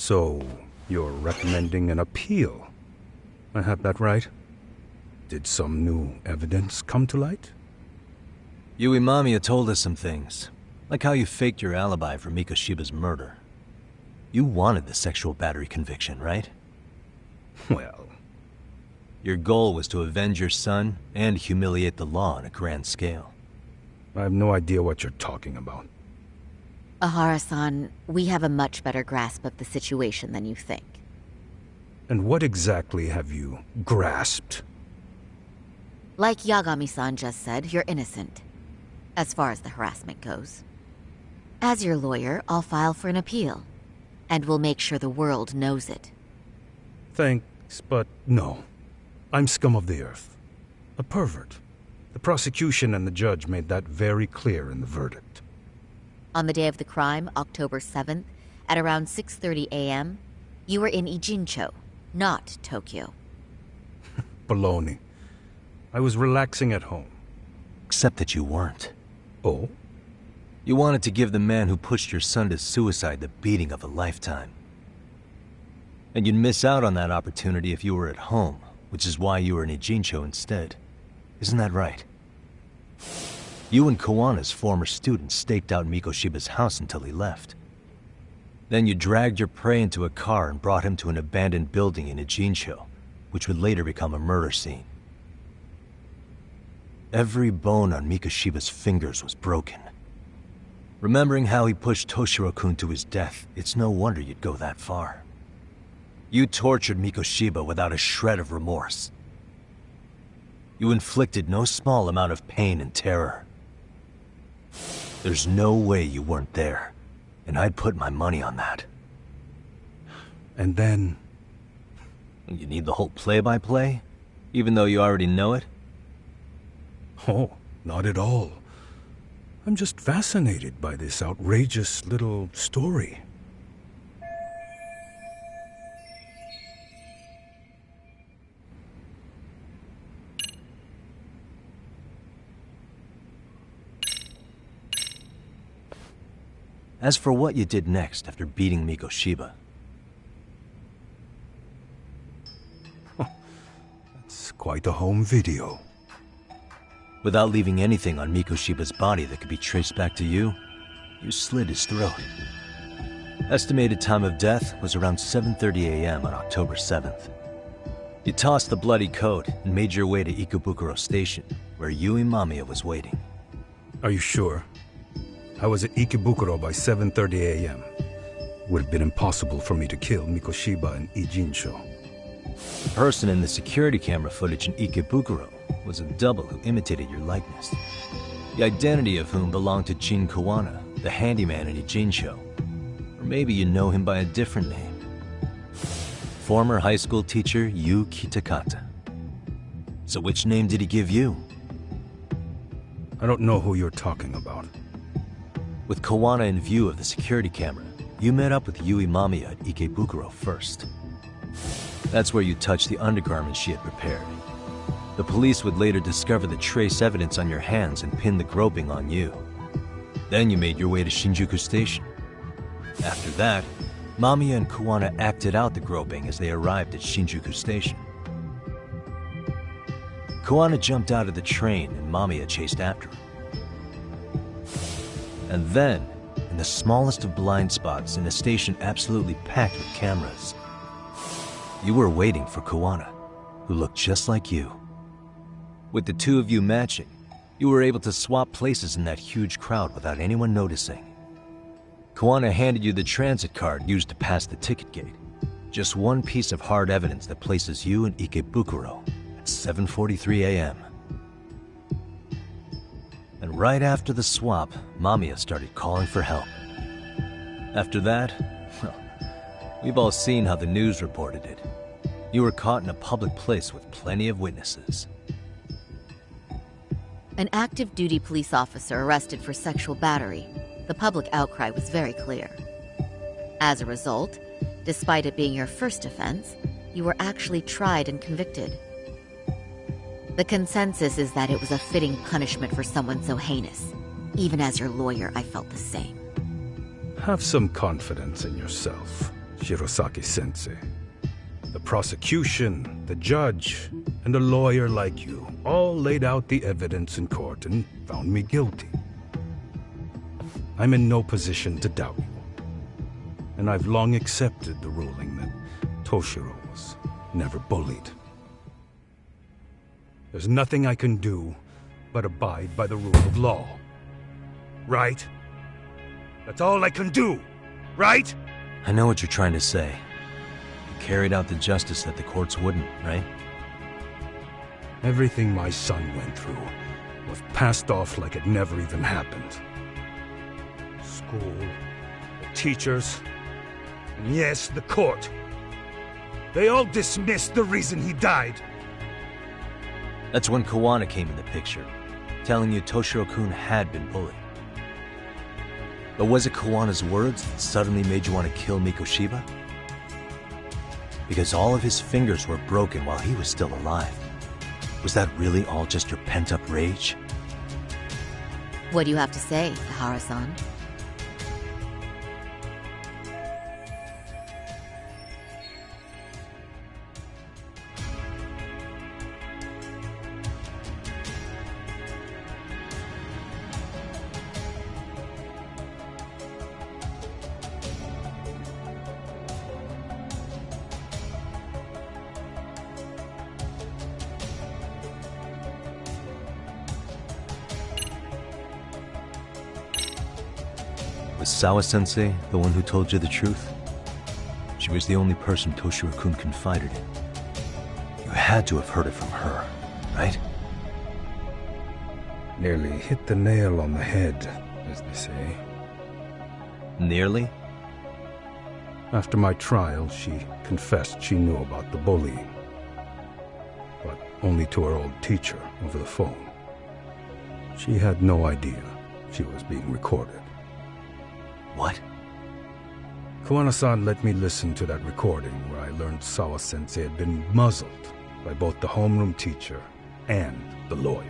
So, you're recommending an appeal? I have that right? Did some new evidence come to light? Yui Mamiya told us some things, like how you faked your alibi for Mikoshiba's murder. You wanted the sexual battery conviction, right? Well... Your goal was to avenge your son and humiliate the law on a grand scale. I have no idea what you're talking about. Ahara-san, we have a much better grasp of the situation than you think. And what exactly have you grasped? Like Yagami-san just said, you're innocent, as far as the harassment goes. As your lawyer, I'll file for an appeal, and we'll make sure the world knows it. Thanks, but no. I'm scum of the earth. A pervert. The prosecution and the judge made that very clear in the verdict. On the day of the crime, October 7th, at around 6:30 a.m., you were in Ijincho, not Tokyo. Baloney. I was relaxing at home. Except that you weren't. Oh? You wanted to give the man who pushed your son to suicide the beating of a lifetime. And you'd miss out on that opportunity if you were at home, which is why you were in Ijincho instead. Isn't that right? You and Kawana's former student staked out Mikoshiba's house until he left. Then you dragged your prey into a car and brought him to an abandoned building in Ijincho, which would later become a murder scene. Every bone on Mikoshiba's fingers was broken. Remembering how he pushed Toshiro-kun to his death, it's no wonder you'd go that far. You tortured Mikoshiba without a shred of remorse. You inflicted no small amount of pain and terror. There's no way you weren't there, and I'd put my money on that. And then... You need the whole play-by-play, even though you already know it? Oh, not at all. I'm just fascinated by this outrageous little story. As for what you did next after beating Mikoshiba... That's quite a home video. Without leaving anything on Mikoshiba's body that could be traced back to you, you slit his throat. Estimated time of death was around 7:30 a.m. on October 7th. You tossed the bloody coat and made your way to Ikebukuro Station, where Yui Mamiya was waiting. Are you sure? I was at Ikebukuro by 7:30 a.m. Would have been impossible for me to kill Mikoshiba in Ijincho. The person in the security camera footage in Ikebukuro was a double who imitated your likeness. The identity of whom belonged to Jin Kawana, the handyman in Ijincho. Or maybe you know him by a different name. Former high school teacher Yu Kitakata. So which name did he give you? I don't know who you're talking about. With Kawana in view of the security camera, you met up with Yui Mamiya at Ikebukuro first. That's where you touched the undergarments she had prepared. The police would later discover the trace evidence on your hands and pin the groping on you. Then you made your way to Shinjuku Station. After that, Mamiya and Kawana acted out the groping as they arrived at Shinjuku Station. Kawana jumped out of the train and Mamiya chased after him. And then, in the smallest of blind spots in a station absolutely packed with cameras, you were waiting for Kawana, who looked just like you. With the two of you matching, you were able to swap places in that huge crowd without anyone noticing. Kawana handed you the transit card used to pass the ticket gate. Just one piece of hard evidence that places you in Ikebukuro at 7:43 a.m. And right after the swap, Mamiya started calling for help. After that, well, we've all seen how the news reported it. You were caught in a public place with plenty of witnesses. An active duty police officer arrested for sexual battery. The public outcry was very clear. As a result, despite it being your first offense, you were actually tried and convicted. The consensus is that it was a fitting punishment for someone so heinous. Even as your lawyer, I felt the same. Have some confidence in yourself. Shirosaki-sensei. The prosecution, the judge, and a lawyer like you all laid out the evidence in court and found me guilty. I'm in no position to doubt you, and I've long accepted the ruling that Toshiro was never bullied. There's nothing I can do but abide by the rule of law. Right? That's all I can do, right? I know what you're trying to say. You carried out the justice that the courts wouldn't, right? Everything my son went through was passed off like it never even happened. School, the teachers, and yes, the court. They all dismissed the reason he died. That's when Kawana came in the picture, telling you Toshiro-kun had been bullied. But was it Kawana's words that suddenly made you want to kill Mikoshiba? Because all of his fingers were broken while he was still alive. Was that really all just your pent-up rage? What do you have to say, Tahara-san? Was Sawa-sensei the one who told you the truth? She was the only person Toshiro-kun confided in. You had to have heard it from her, right? Nearly hit the nail on the head, as they say. Nearly? After my trial, she confessed she knew about the bullying. But only to her old teacher over the phone. She had no idea she was being recorded. What? Kawana-san let me listen to that recording where I learned Sawa-sensei had been muzzled by both the homeroom teacher and the lawyer.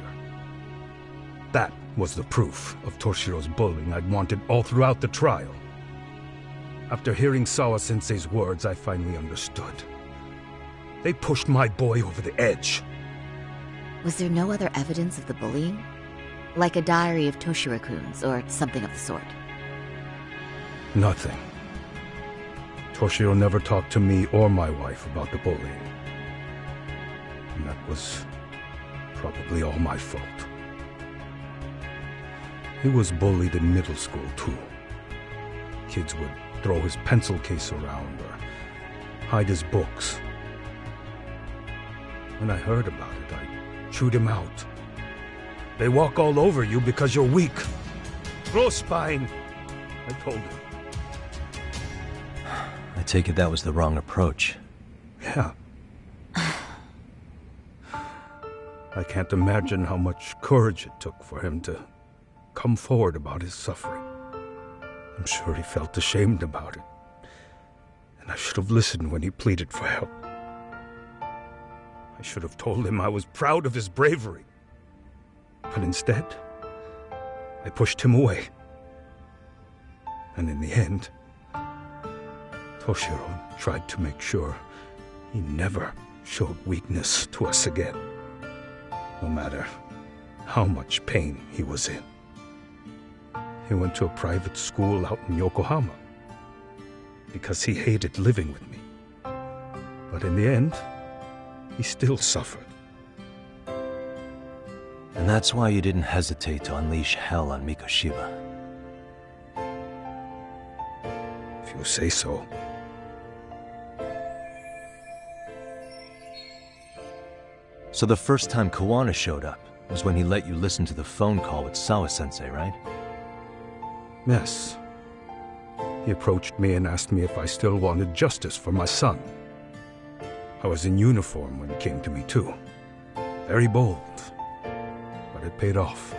That was the proof of Toshiro's bullying I'd wanted all throughout the trial. After hearing Sawa-sensei's words, I finally understood. They pushed my boy over the edge. Was there no other evidence of the bullying? Like a diary of Toshiro-kun's or something of the sort? Nothing. Toshiro never talked to me or my wife about the bullying. And that was probably all my fault. He was bullied in middle school, too. Kids would throw his pencil case around or hide his books. When I heard about it, I chewed him out. They walk all over you because you're weak. Grow spine, I told him. I take it that was the wrong approach. Yeah. I can't imagine how much courage it took for him to come forward about his suffering. I'm sure he felt ashamed about it. And I should have listened when he pleaded for help. I should have told him I was proud of his bravery. But instead, I pushed him away. And in the end, Toshiro tried to make sure he never showed weakness to us again, no matter how much pain he was in. He went to a private school out in Yokohama because he hated living with me. But in the end, he still suffered. And that's why you didn't hesitate to unleash hell on Mikoshiba. If you say so. So the first time Kawana showed up was when he let you listen to the phone call with Sawa-sensei, right? Yes. He approached me and asked me if I still wanted justice for my son. I was in uniform when he came to me, too. Very bold. But it paid off.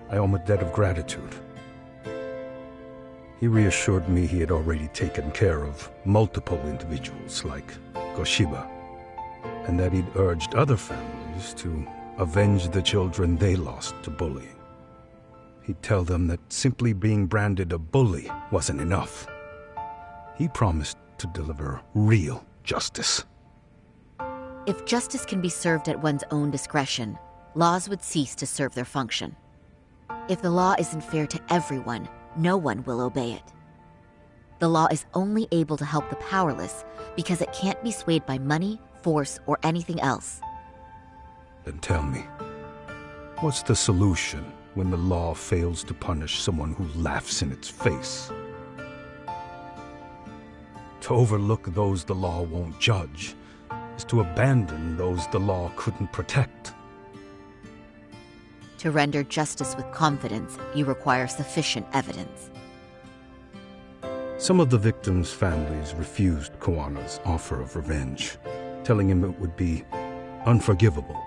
I owe him a debt of gratitude. He reassured me he had already taken care of multiple individuals like Goshiba, and that he'd urged other families to avenge the children they lost to bullying. He'd tell them that simply being branded a bully wasn't enough. He promised to deliver real justice. If justice can be served at one's own discretion, laws would cease to serve their function. If the law isn't fair to everyone, no one will obey it. The law is only able to help the powerless because it can't be swayed by money, force, or anything else. Then tell me, what's the solution when the law fails to punish someone who laughs in its face? To overlook those the law won't judge is to abandon those the law couldn't protect. To render justice with confidence, you require sufficient evidence. Some of the victims' families refused Kuwana's offer of revenge, telling him it would be unforgivable.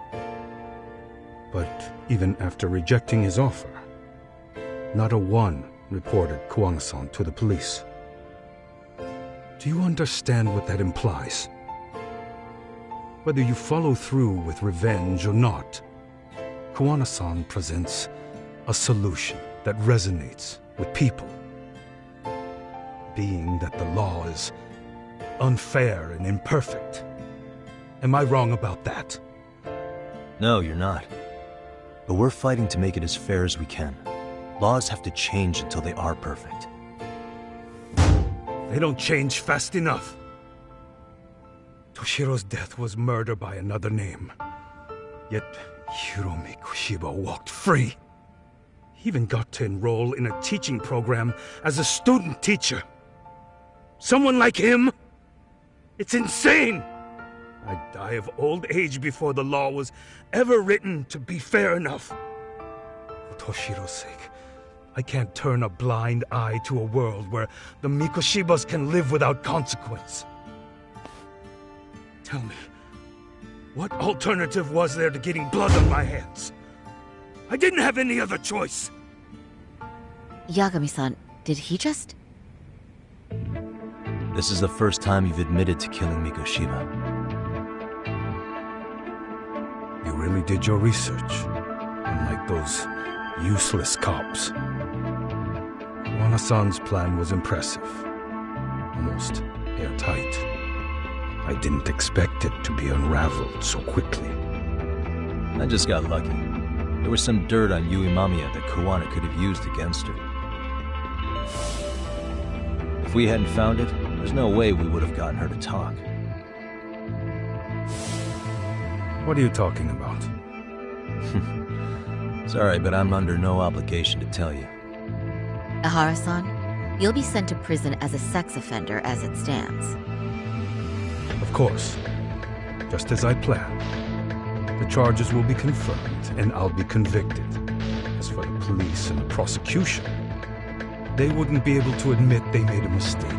But even after rejecting his offer, not a one reported Kuwana-san to the police. Do you understand what that implies? Whether you follow through with revenge or not, Kuwana-san presents a solution that resonates with people. Being that the law is unfair and imperfect. Am I wrong about that? No, you're not. But we're fighting to make it as fair as we can. Laws have to change until they are perfect. They don't change fast enough. Toshiro's death was murder by another name. Yet Hiromi Kushiba walked free. He even got to enroll in a teaching program as a student teacher. Someone like him? It's insane! I'd die of old age before the law was ever written to be fair enough. For Toshiro's sake, I can't turn a blind eye to a world where the Mikoshibas can live without consequence. Tell me, what alternative was there to getting blood on my hands? I didn't have any other choice. Yagami-san, did he just... This is the first time you've admitted to killing Mikoshiba. You really did your research, unlike those useless cops. Kuwana-san's plan was impressive, almost airtight. I didn't expect it to be unraveled so quickly. I just got lucky. There was some dirt on Yui Mamiya that Kuwana could have used against her. If we hadn't found it, there's no way we would have gotten her to talk. What are you talking about? Sorry, but I'm under no obligation to tell you. Ahara-san, you'll be sent to prison as a sex offender as it stands. Of course. Just as I planned. The charges will be confirmed, and I'll be convicted. As for the police and the prosecution, they wouldn't be able to admit they made a mistake.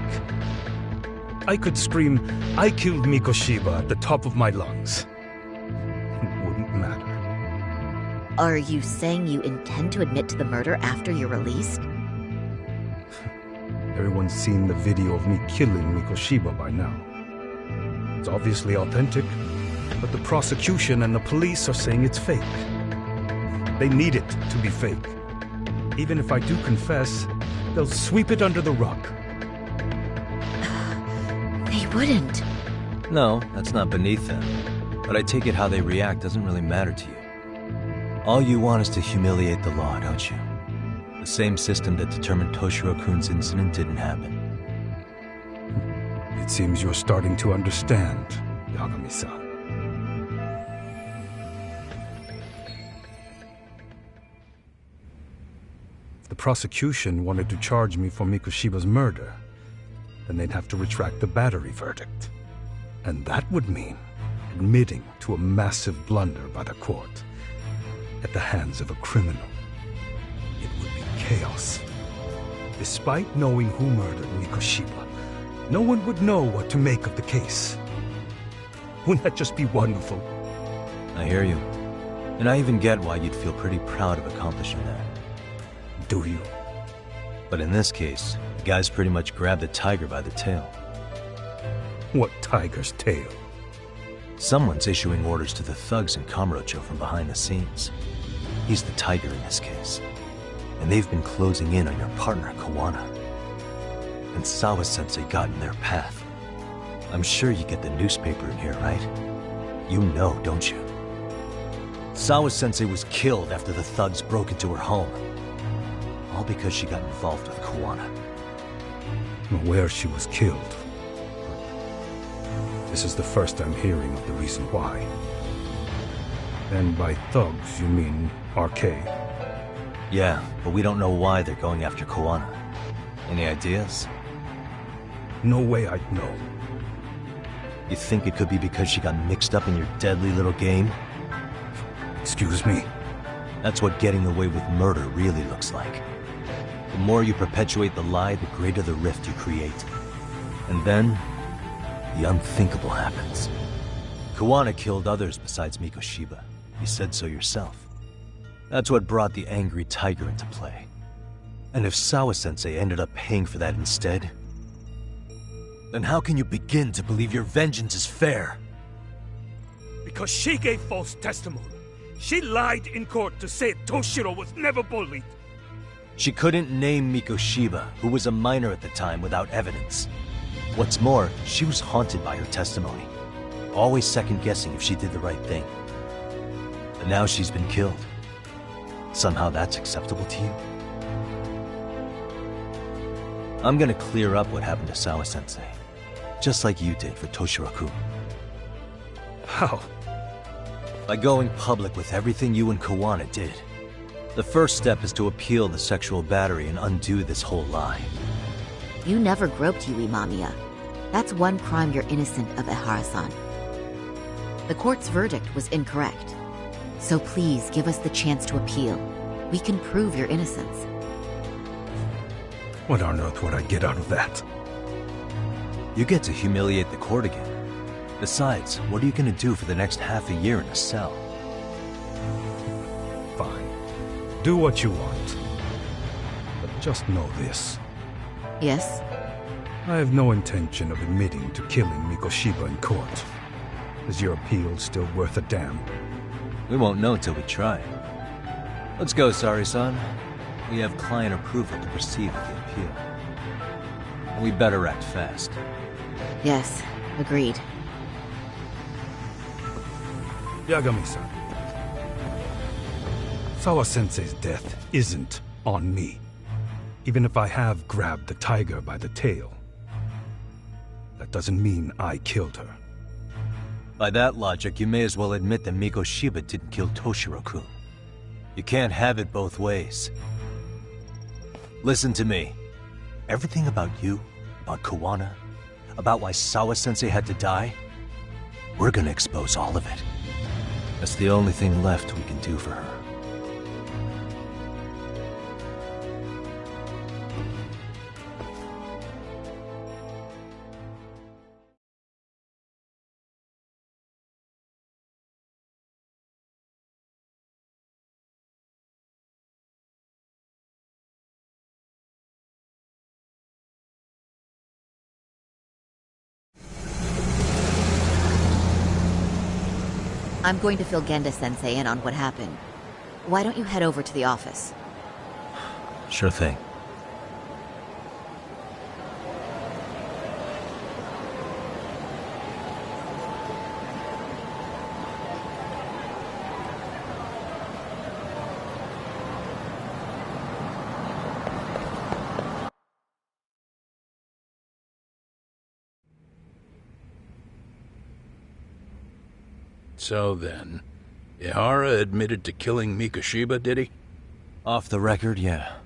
I could scream, "I killed Mikoshiba" at the top of my lungs. It wouldn't matter. Are you saying you intend to admit to the murder after you're released? Everyone's seen the video of me killing Mikoshiba by now. It's obviously authentic, but the prosecution and the police are saying it's fake. They need it to be fake. Even if I do confess, they'll sweep it under the rug. They wouldn't. No, that's not beneath them. But I take it how they react doesn't really matter to you. All you want is to humiliate the law, don't you? The same system that determined Toshiro-kun's incident didn't happen. It seems you're starting to understand, Yagami-san. If the prosecution wanted to charge me for Mikoshiba's murder, then they'd have to retract the battery verdict. And that would mean admitting to a massive blunder by the court at the hands of a criminal. It would be chaos. Despite knowing who murdered Mikoshiba, no one would know what to make of the case. Wouldn't that just be wonderful? I hear you. And I even get why you'd feel pretty proud of accomplishing that. Do you? But in this case, the guy's pretty much grabbed the tiger by the tail. What tiger's tail? Someone's issuing orders to the thugs in Kamurocho from behind the scenes. He's the tiger in this case. And they've been closing in on your partner, Kuwana. And Sawa-sensei got in their path. I'm sure you get the newspaper in here, right? You know, don't you? Sawa-sensei was killed after the thugs broke into her home. All because she got involved with Kuwana. I'm aware she was killed. This is the first I'm hearing of the reason why. And by thugs, you mean Arcade? Yeah, but we don't know why they're going after Kuwana. Any ideas? No way I'd know. You think it could be because she got mixed up in your deadly little game? Excuse me? That's what getting away with murder really looks like. The more you perpetuate the lie, the greater the rift you create. And then, the unthinkable happens. Kuwana killed others besides Mikoshiba. You said so yourself. That's what brought the angry tiger into play. And if Sawa-sensei ended up paying for that instead, then how can you begin to believe your vengeance is fair? Because she gave false testimony. She lied in court to say Toshiro was never bullied. She couldn't name Mikoshiba, who was a minor at the time, without evidence. What's more, she was haunted by her testimony, always second-guessing if she did the right thing. But now she's been killed. Somehow that's acceptable to you? I'm gonna clear up what happened to Sawa-sensei, just like you did for Toshiro-kun. How? By going public with everything you and Kuwana did. The first step is to appeal the sexual battery and undo this whole lie. You never groped Yui Mamiya. That's one crime you're innocent of, Ehara-san. The court's verdict was incorrect. So please give us the chance to appeal. We can prove your innocence. What on earth would I get out of that? You get to humiliate the court again. Besides, what are you gonna do for the next half a year in a cell? Fine. Do what you want. But just know this. Yes? I have no intention of admitting to killing Mikoshiba in court. Is your appeal still worth a damn? We won't know till we try. Let's go, Sari-san. We have client approval to proceed with the appeal. And we better act fast. Yes, agreed. Yagami-san. Sawa-sensei's death isn't on me. Even if I have grabbed the tiger by the tail. That doesn't mean I killed her. By that logic, you may as well admit that Mikoshiba didn't kill Toshiro-kun. You can't have it both ways. Listen to me. Everything about you, about Kuwana, about why Sawa-sensei had to die, we're gonna expose all of it. That's the only thing left we can do for her. I'm going to fill Genda-sensei in on what happened. Why don't you head over to the office? Sure thing. So then, Ehara admitted to killing Mikoshiba, did he? Off the record, yeah.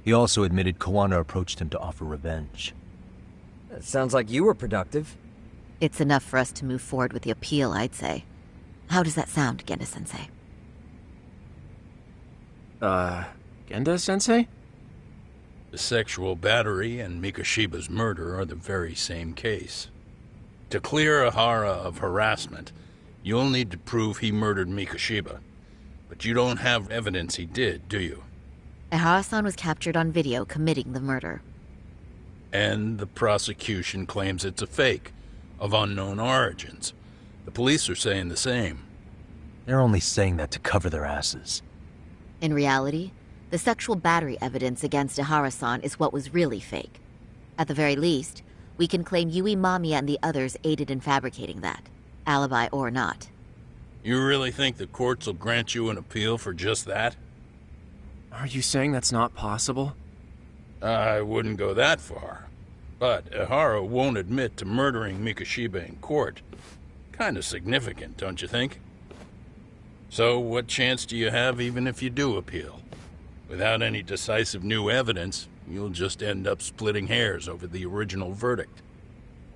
He also admitted Kuwana approached him to offer revenge. That sounds like you were productive. It's enough for us to move forward with the appeal, I'd say. How does that sound, Genda-sensei? Genda-sensei? The sexual battery and Mikoshiba's murder are the very same case. To clear Ehara of harassment, you'll need to prove he murdered Mikoshiba. But you don't have evidence he did, do you? Ehara-san was captured on video committing the murder. And the prosecution claims it's a fake, of unknown origins. The police are saying the same. They're only saying that to cover their asses. In reality, the sexual battery evidence against Ehara-san is what was really fake. At the very least, We can claim Yui Mamiya and the others aided in fabricating that, alibi or not. You really think the courts will grant you an appeal for just that? Are you saying that's not possible? I wouldn't go that far. But Ihara won't admit to murdering Mikoshiba in court. Kinda significant, don't you think? So what chance do you have even if you do appeal? Without any decisive new evidence, you'll just end up splitting hairs over the original verdict.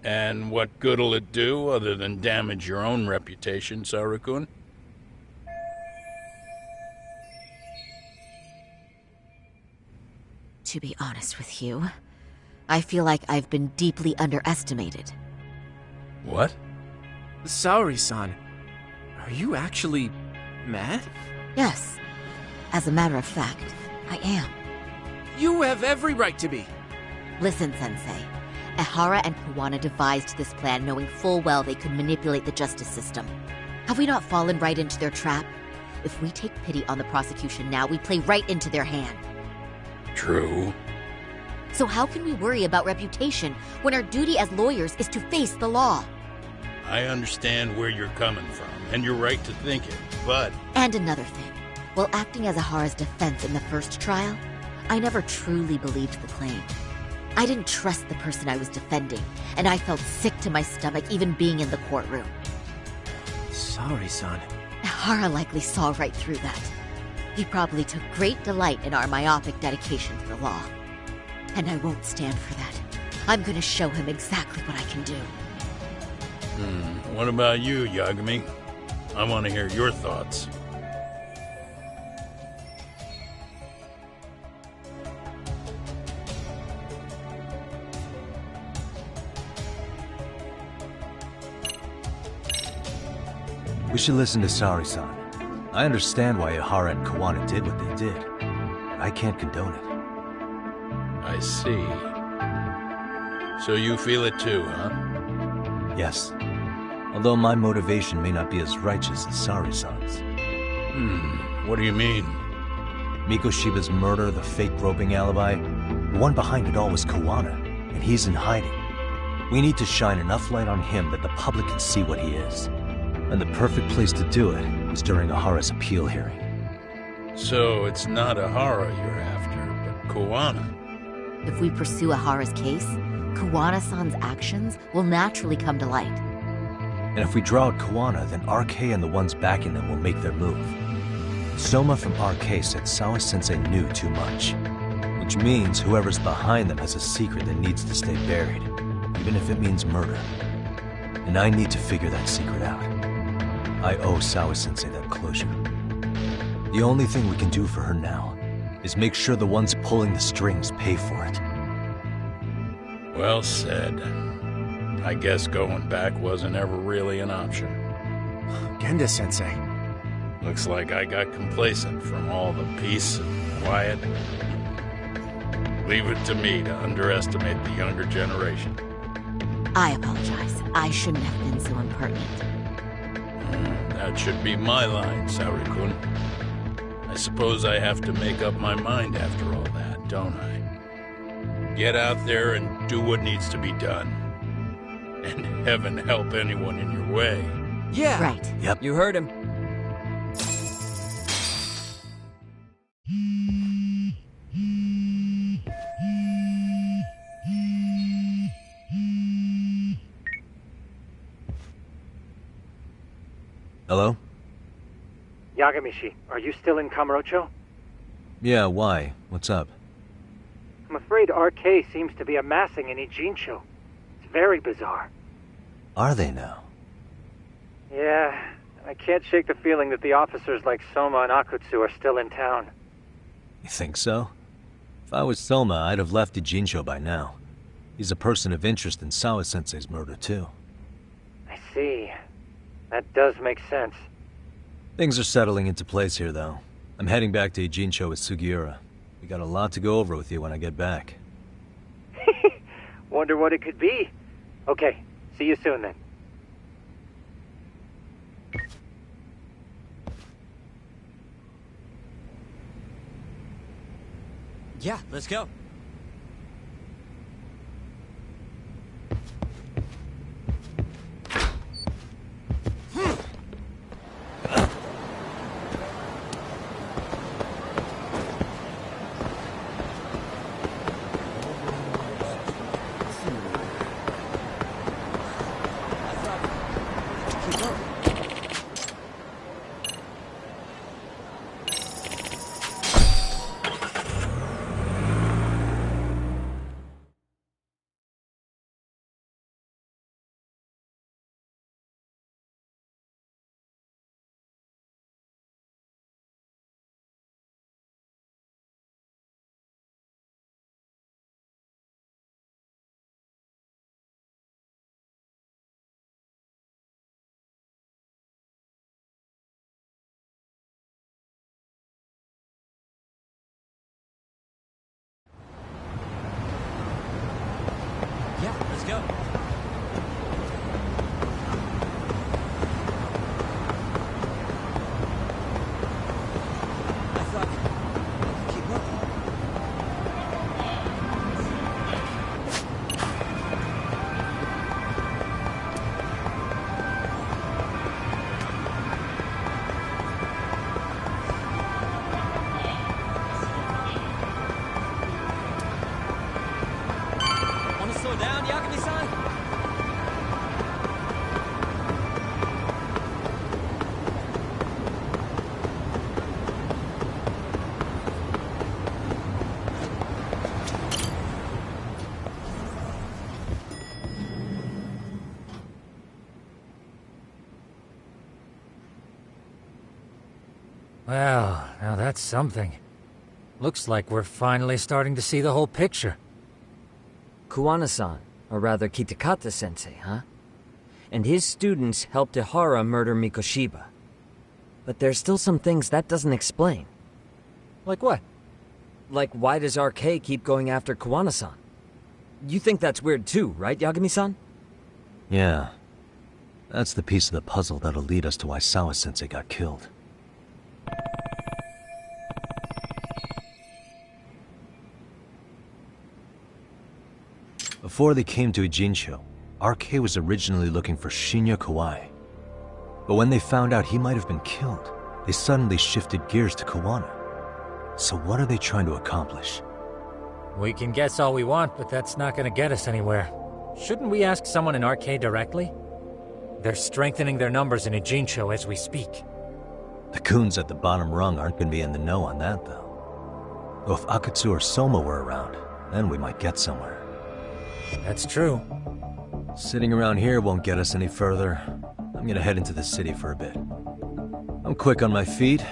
And what good'll it do other than damage your own reputation, Saru-kun? To be honest with you, I feel like I've been deeply underestimated. What? Saori-san, are you actually mad? Yes. As a matter of fact, I am. You have every right to be. Listen, Sensei. Ihara and Kuwana devised this plan knowing full well they could manipulate the justice system. Have we not fallen right into their trap? If we take pity on the prosecution now, we play right into their hand. True. So how can we worry about reputation when our duty as lawyers is to face the law? I understand where you're coming from, and you're right to think it, but... And another thing. While acting as Ihara's defense in the first trial, I never truly believed the claim. I didn't trust the person I was defending, and I felt sick to my stomach even being in the courtroom. Saori-san. Ihara likely saw right through that. He probably took great delight in our myopic dedication to the law. And I won't stand for that. I'm gonna show him exactly what I can do. What about you, Yagami? I want to hear your thoughts. We should listen to Saori-san. I understand why Ihara and Kuwana did what they did, but I can't condone it. I see. So you feel it too, huh? Yes. Although my motivation may not be as righteous as Saori-san's. What do you mean? Mikoshiba's murder, the fake groping alibi, the one behind it all was Kuwana, and he's in hiding. We need to shine enough light on him that the public can see what he is. And the perfect place to do it is during Ihara's appeal hearing. So it's not Ihara you're after, but Kuwana. If we pursue Ihara's case, Kuwana-san's actions will naturally come to light. And if we draw out Kuwana, then RK and the ones backing them will make their move. Soma from RK said Sawa-sensei knew too much. Which means whoever's behind them has a secret that needs to stay buried, even if it means murder. And I need to figure that secret out. I owe Sawa-sensei that closure. The only thing we can do for her now is make sure the ones pulling the strings pay for it. Well said. I guess going back wasn't ever really an option. Genda-sensei. Looks like I got complacent from all the peace and quiet. Leave it to me to underestimate the younger generation. I apologize. I shouldn't have been so impertinent. That should be my line, Saori-kun. I suppose I have to make up my mind after all that, don't I? Get out there and do what needs to be done. And heaven help anyone in your way. Yeah. Right. Yep. You heard him. Hello? Yagamishi, are you still in Kamurocho? Yeah, why? What's up? I'm afraid RK seems to be amassing in Ijincho. It's very bizarre. Are they now? Yeah, I can't shake the feeling that the officers like Soma and Akutsu are still in town. You think so? If I was Soma, I'd have left Ijincho by now. He's a person of interest in Sawa-sensei's murder, too. I see. That does make sense. Things are settling into place here, though. I'm heading back to Ijincho with Sugiura. We got a lot to go over with you when I get back. Wonder what it could be. Okay, see you soon then. Yeah, let's go. Well, now that's something. Looks like we're finally starting to see the whole picture. Kuwana-san, or rather Kitakata-sensei, huh? And his students helped Ihara murder Mikoshiba. But there's still some things that doesn't explain. Like what? Like, why does RK keep going after Kuwana-san? You think that's weird too, right, Yagami-san? Yeah. That's the piece of the puzzle that'll lead us to why Sawa-sensei got killed. Before they came to Ijincho, RK was originally looking for Shinya Kawai. But when they found out he might have been killed, they suddenly shifted gears to Kuwana. So what are they trying to accomplish? We can guess all we want, but that's not gonna get us anywhere. Shouldn't we ask someone in RK directly? They're strengthening their numbers in Ijincho as we speak. The goons at the bottom rung aren't gonna be in the know on that, though. Though if Akatsu or Soma were around, then we might get somewhere. That's true. Sitting around here won't get us any further. I'm gonna head into the city for a bit. I'm quick on my feet.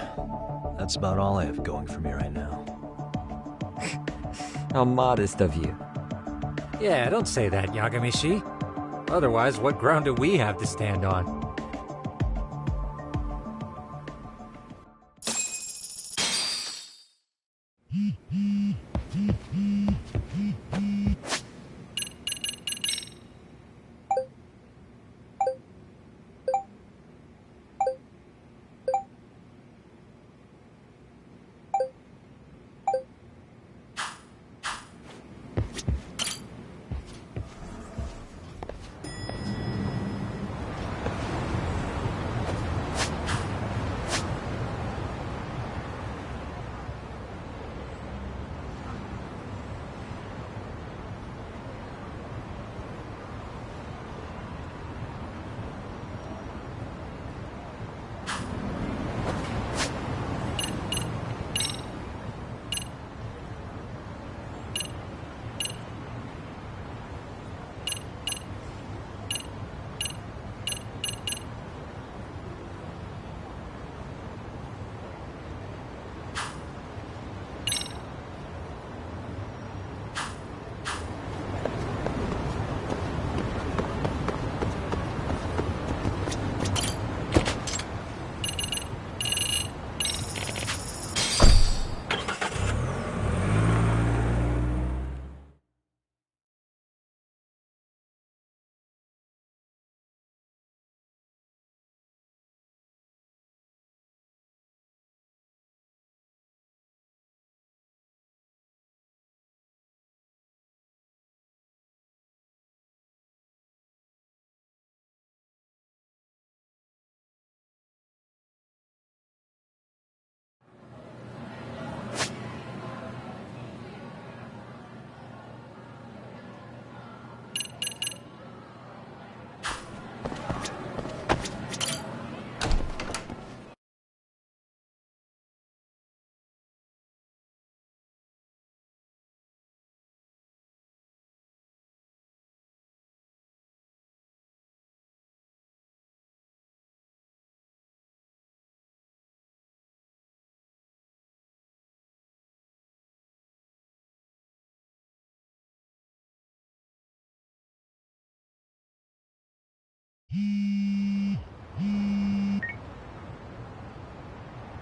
That's about all I have going for me right now. How modest of you. Yeah, don't say that, Yagami-shi. Otherwise, what ground do we have to stand on?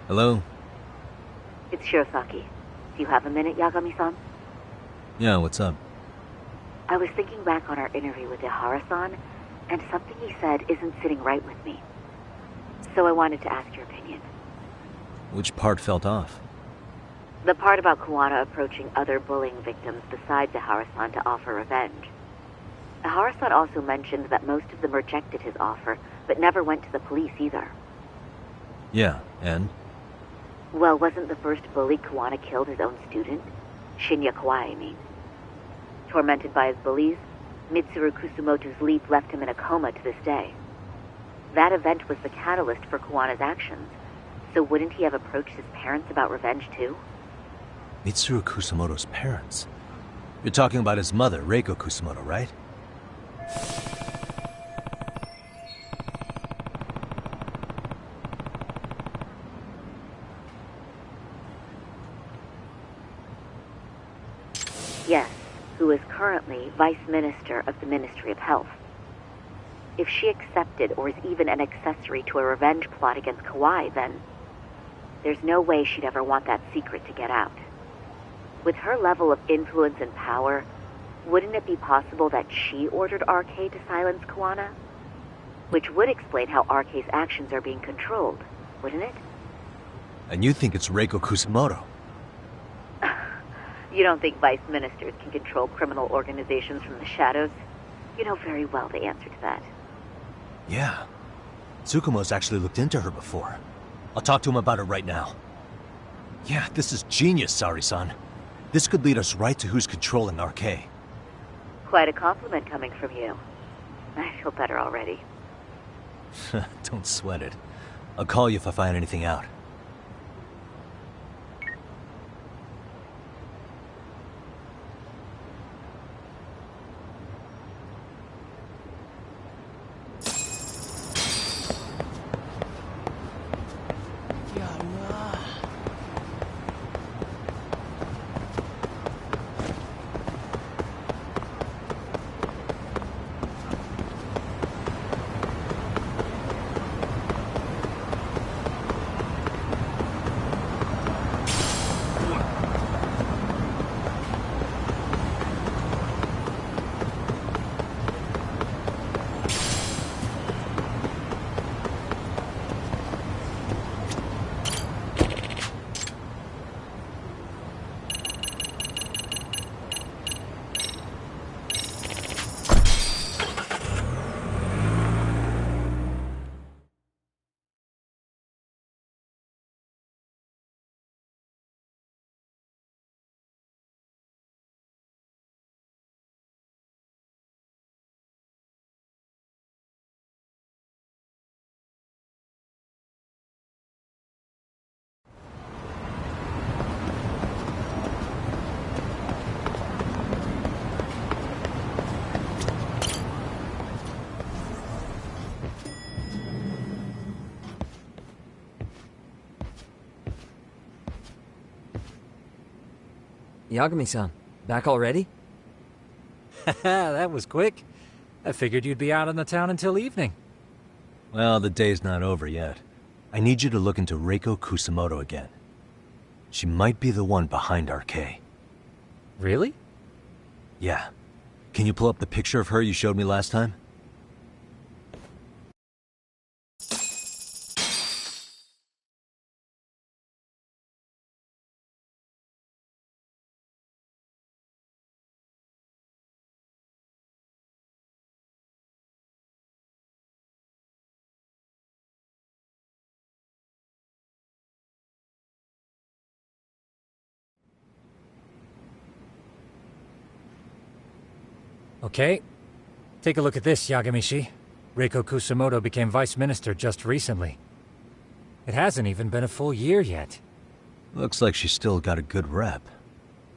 Hello? It's Shirosaki. Do you have a minute, Yagami-san? Yeah, what's up? I was thinking back on our interview with Ihara-san, and something he said isn't sitting right with me. So I wanted to ask your opinion. Which part felt off? The part about Kuwana approaching other bullying victims besides Ihara-san to offer revenge. Ihara-san also mentioned that most of them rejected his offer, but never went to the police either. Yeah, and? Well, wasn't the first bully Kuwana killed his own student? Shinya Kawai, I mean. Tormented by his bullies, Mitsuru Kusumoto's leap left him in a coma to this day. That event was the catalyst for Kuwana's actions, so wouldn't he have approached his parents about revenge too? Mitsuru Kusumoto's parents? You're talking about his mother, Reiko Kusumoto, right? who is currently Vice Minister of the Ministry of Health. If she accepted or is even an accessory to a revenge plot against Kauai, then there's no way she'd ever want that secret to get out. With her level of influence and power, wouldn't it be possible that she ordered RK to silence Kuwana? Which would explain how RK's actions are being controlled, wouldn't it? And you think it's Reiko Kusamoto? You don't think vice ministers can control criminal organizations from the shadows? You know very well the answer to that. Yeah. Tsukumo's actually looked into her before. I'll talk to him about it right now. Yeah, this is genius, Saori-san. This could lead us right to who's controlling RK. Quite a compliment coming from you. I feel better already. Don't sweat it. I'll call you if I find anything out. Yagami-san, back already? That was quick. I figured you'd be out in the town until evening. Well, the day's not over yet. I need you to look into Reiko Kusamoto again. She might be the one behind RK. Really? Yeah. Can you pull up the picture of her you showed me last time? Okay. Take a look at this, Yagamishi. Reiko Kusamoto became vice minister just recently. It hasn't even been a full year yet. Looks like she's still got a good rep.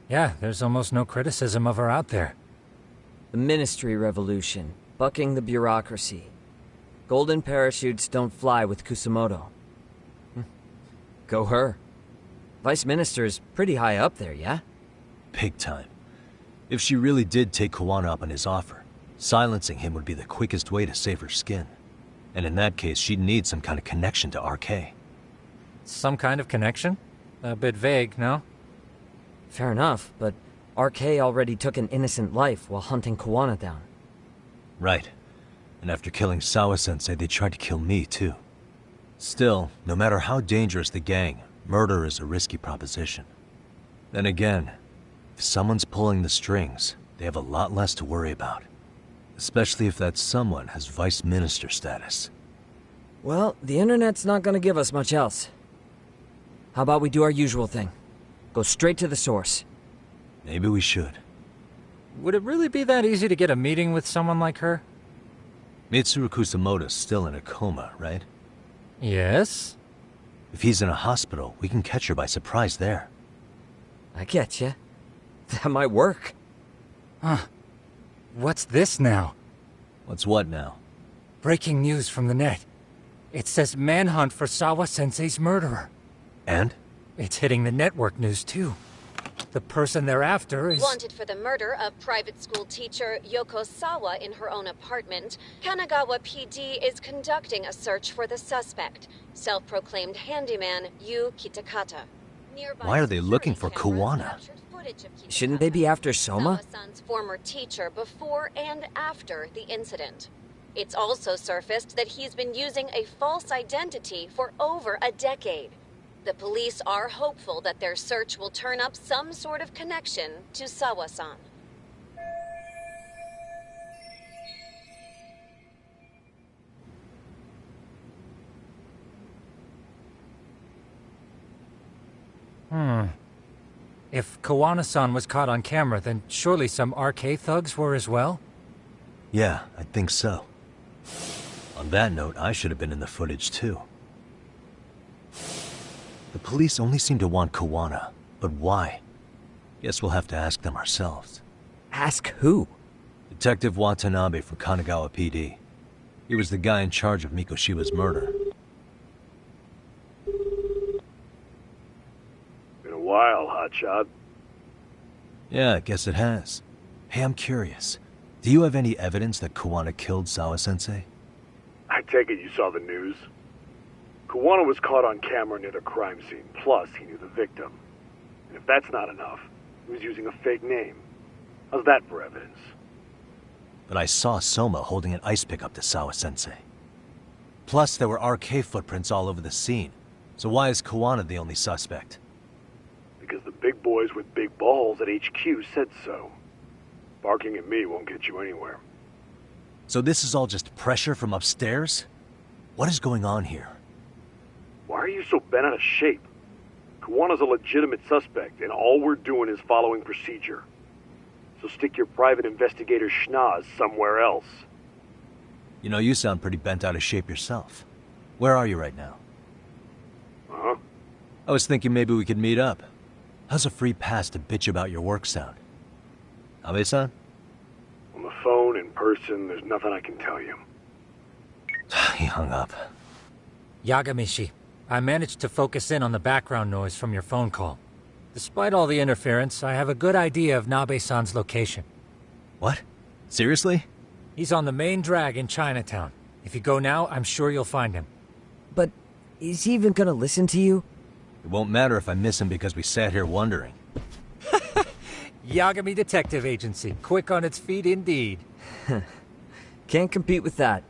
Yeah, there's almost no criticism of her out there. The Ministry Revolution, bucking the bureaucracy. Golden parachutes don't fly with Kusamoto. Go her. Vice Minister's pretty high up there, yeah? Big time. If she really did take Kuwana up on his offer, silencing him would be the quickest way to save her skin. And in that case, she'd need some kind of connection to RK. Some kind of connection? A bit vague, no? Fair enough, but RK already took an innocent life while hunting Kuwana down. Right. And after killing Sawa-sensei, they tried to kill me, too. Still, no matter how dangerous the gang, murder is a risky proposition. Then again, if someone's pulling the strings, they have a lot less to worry about. Especially if that someone has vice minister status. Well, the internet's not gonna give us much else. How about we do our usual thing? Go straight to the source. Maybe we should. Would it really be that easy to get a meeting with someone like her? Mitsuru Kusamoto's still in a coma, right? Yes? If he's in a hospital, we can catch her by surprise there. I get ya. That might work. Huh. What's this now? What's what now? Breaking news from the net. It says manhunt for Sawa-sensei's murderer. And? It's hitting the network news, too. the person they're after is... Wanted for the murder of private school teacher Yoko Sawa in her own apartment, Kanagawa PD is conducting a search for the suspect, self-proclaimed handyman Yu Kitakata. Nearby Why are they looking for security cameras Kuwana? captured footage of Shouldn't they be after Soma? Sawa-san's former teacher before and after the incident. It's also surfaced that he's been using a false identity for over a decade. The police are hopeful that their search will turn up some sort of connection to Sawa-san. If Kawana-san was caught on camera, then surely some RK thugs were as well? Yeah, I think so. On that note, I should have been in the footage too. The police only seem to want Kawana, but why? Guess we'll have to ask them ourselves. Ask who? Detective Watanabe from Kanagawa PD. He was the guy in charge of Mikoshiba's murder. Been a while, hotshot. Yeah, I guess it has. Hey, I'm curious. Do you have any evidence that Kawana killed Sawa-sensei? I take it you saw the news? Kawana was caught on camera near the crime scene, plus he knew the victim. And if that's not enough, he was using a fake name. How's that for evidence? But I saw Soma holding an ice pick up to Sawa-sensei. Plus, there were RK footprints all over the scene. So why is Kawana the only suspect? Because the big boys with big balls at HQ said so. Barking at me won't get you anywhere. So this is all just pressure from upstairs? What is going on here? Why are you so bent out of shape? Kawana's a legitimate suspect, and all we're doing is following procedure. So stick your private investigator schnoz somewhere else. You know, you sound pretty bent out of shape yourself. Where are you right now? Huh? I was thinking maybe we could meet up. How's a free pass to bitch about your work sound? Abe-san? On the phone, in person, there's nothing I can tell you. He hung up. Yagamishi, I managed to focus in on the background noise from your phone call. Despite all the interference, I have a good idea of Nabe-san's location. What? Seriously? He's on the main drag in Chinatown. If you go now, I'm sure you'll find him. But is he even gonna listen to you? It won't matter if I miss him because we sat here wondering. Yagami Detective Agency, quick on its feet indeed. Can't compete with that.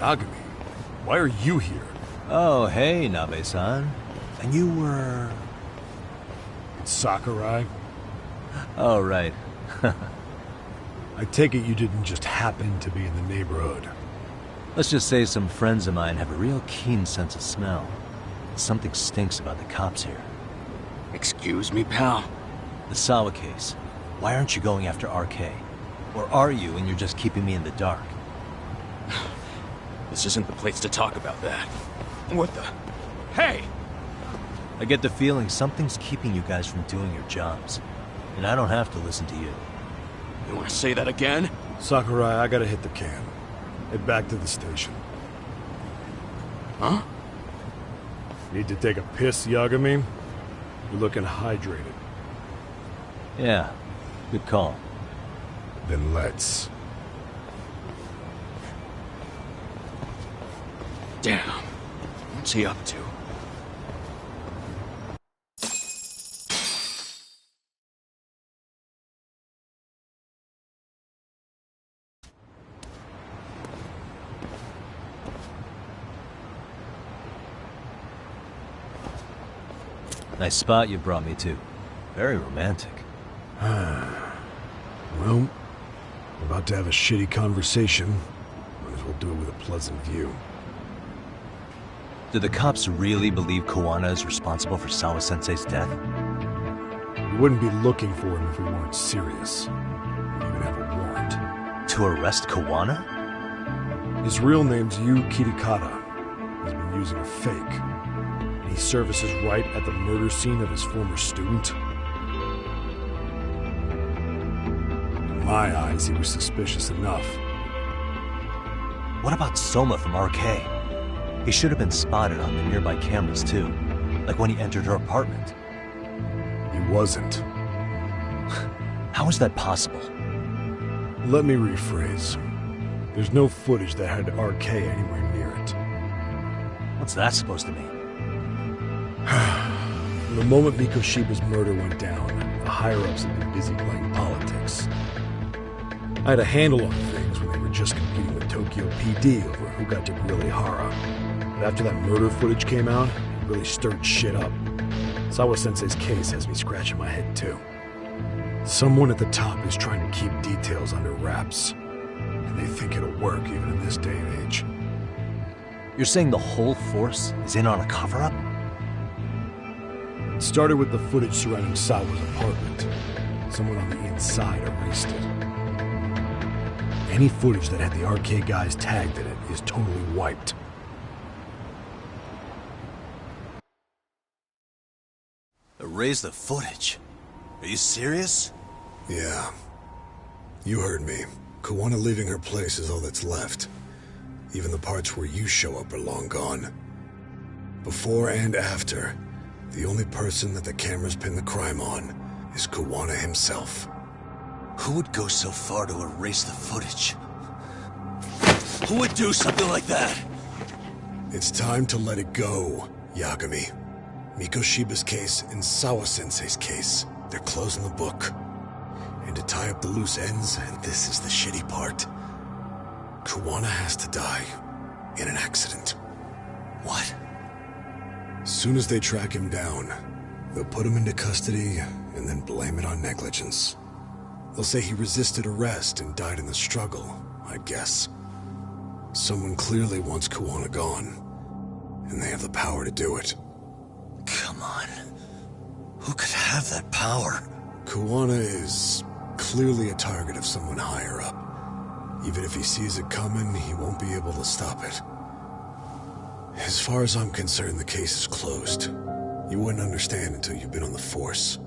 Yagami, why are you here? Oh, hey, Nabe-san. And you were... Sakurai? Oh, right. I take it you didn't just happen to be in the neighborhood. Let's just say some friends of mine have a real keen sense of smell. Something stinks about the cops here. Excuse me, pal? The Sawa case. Why aren't you going after RK? Or are you and you're just keeping me in the dark? This isn't the place to talk about that. What the... Hey! I get the feeling something's keeping you guys from doing your jobs. And I don't have to listen to you. You want to say that again? Sakurai, I gotta hit the can. Head back to the station. Huh? Need to take a piss, Yagami? You're looking hydrated. Yeah, good call. Then let's. Damn. What's he up to? Nice spot you brought me to. Very romantic. Well, we're about to have a shitty conversation. Might as well do it with a pleasant view. Do the cops really believe Kuwana is responsible for Sawa-sensei's death? We wouldn't be looking for him if we weren't serious. We even have a warrant. To arrest Kuwana? His real name's Yu Kitakata. He's been using a fake. He surfaces right at the murder scene of his former student. In my eyes, he was suspicious enough. What about Soma from RK? He should have been spotted on the nearby cameras too, like when he entered her apartment. He wasn't. How is that possible? Let me rephrase. There's no footage that had RK anywhere near it. What's that supposed to mean? From the moment Mikoshiba's murder went down, the higher-ups had been busy playing politics. I had a handle on things when they were just competing with Tokyo PD over who got to grill Ihara. But after that murder footage came out, it really stirred shit up. Sawa-sensei's case has me scratching my head too. Someone at the top is trying to keep details under wraps. And they think it'll work even in this day and age. You're saying the whole force is in on a cover-up? It started with the footage surrounding Sawa's apartment. Someone on the inside erased it. Any footage that had the RK guys tagged in it is totally wiped. Erase the footage? Are you serious? Yeah. You heard me. Kuwana leaving her place is all that's left. Even the parts where you show up are long gone. Before and after, the only person that the cameras pin the crime on is Kuwana himself. Who would go so far to erase the footage? Who would do something like that? It's time to let it go, Yagami. Mikoshiba's case and Sawa-sensei's case, they're closing the book. And to tie up the loose ends, and this is the shitty part, Kuwana has to die in an accident. What? Soon as they track him down, they'll put him into custody and then blame it on negligence. They'll say he resisted arrest and died in the struggle, I guess. Someone clearly wants Kuwana gone, and they have the power to do it. Come on. Who could have that power? Kuwana is clearly a target of someone higher up. Even if he sees it coming, he won't be able to stop it. As far as I'm concerned, the case is closed. You wouldn't understand until you've been on the force.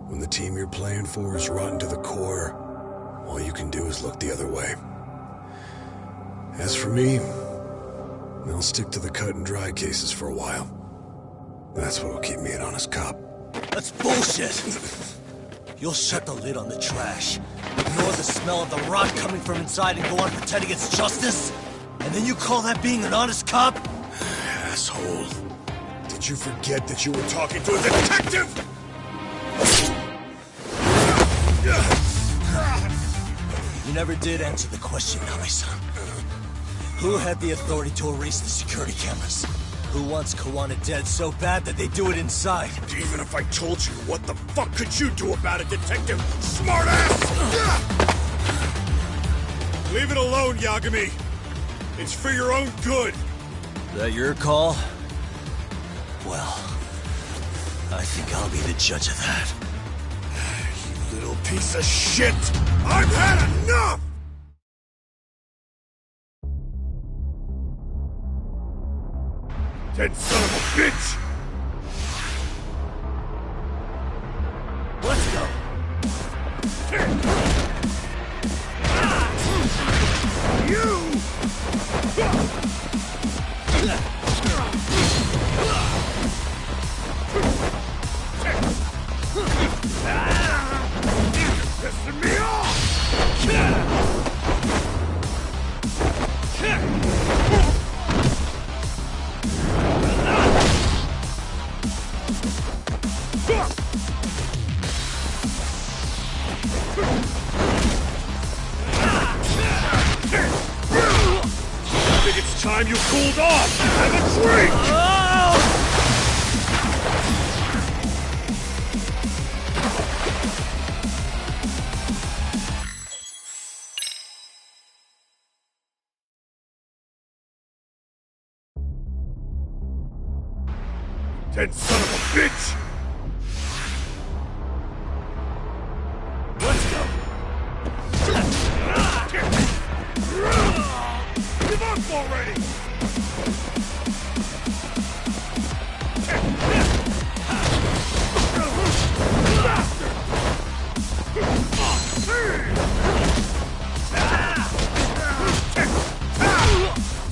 When the team you're playing for is rotten to the core, all you can do is look the other way. As for me, I'll stick to the cut and dry cases for a while. That's what'll keep me an honest cop. That's bullshit! You'll shut the lid on the trash, ignore the smell of the rot coming from inside, and go on pretending it's justice? And then you call that being an honest cop? Asshole. Did you forget that you were talking to a detective? You never did answer the question, Nami-san. Who had the authority to erase the security cameras? Who wants Kuwana dead so bad that they do it inside? Even if I told you, what the fuck could you do about it, detective? Smartass! Leave it alone, Yagami. It's for your own good. Is that your call? Well, I think I'll be the judge of that. You little piece of shit! I've had enough! Dead son of a bitch! time you cooled off! Have a drink! Dead son of a bitch! Let's go! Give up already!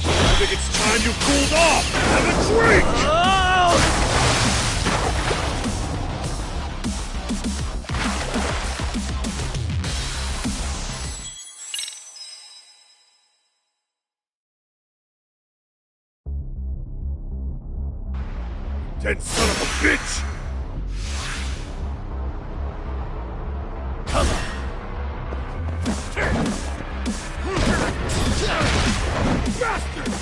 I think it's time you cooled off! Have a drink! Dead son of a bitch! Come on! Bastard!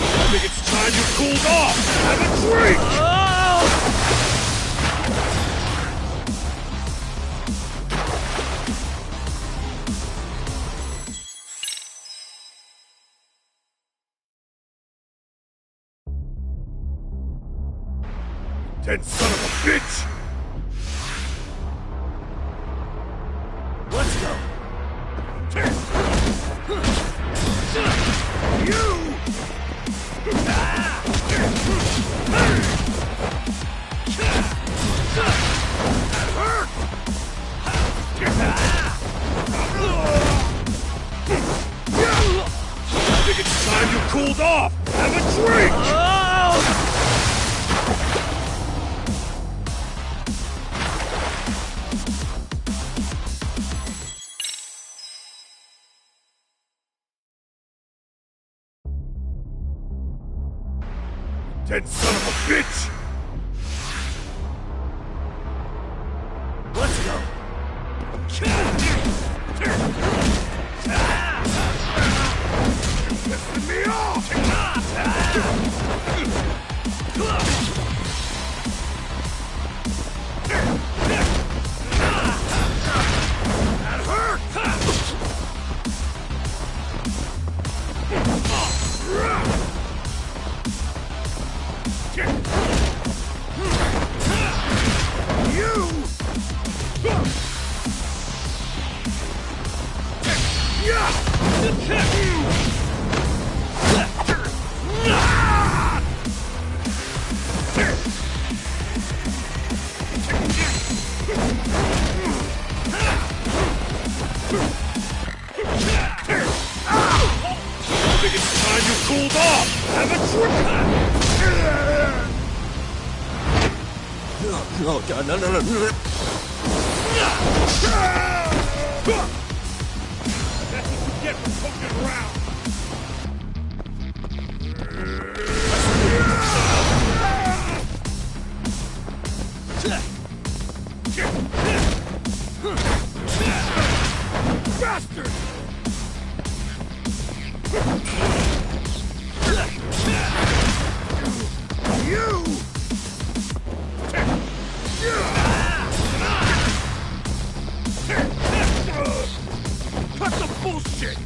I think it's time you cooled off! Have a drink! Dead son of a bitch! Let's go! You! I think it's time you cooled off! Have a drink! Dead son of a bitch! Let's go! You're pissing me off! That hurt! I think it's time you cooled off! Have a drink! Oh, God, no, no, no, no. That's what you get for poking around! Bastard! You! Cut the bullshit!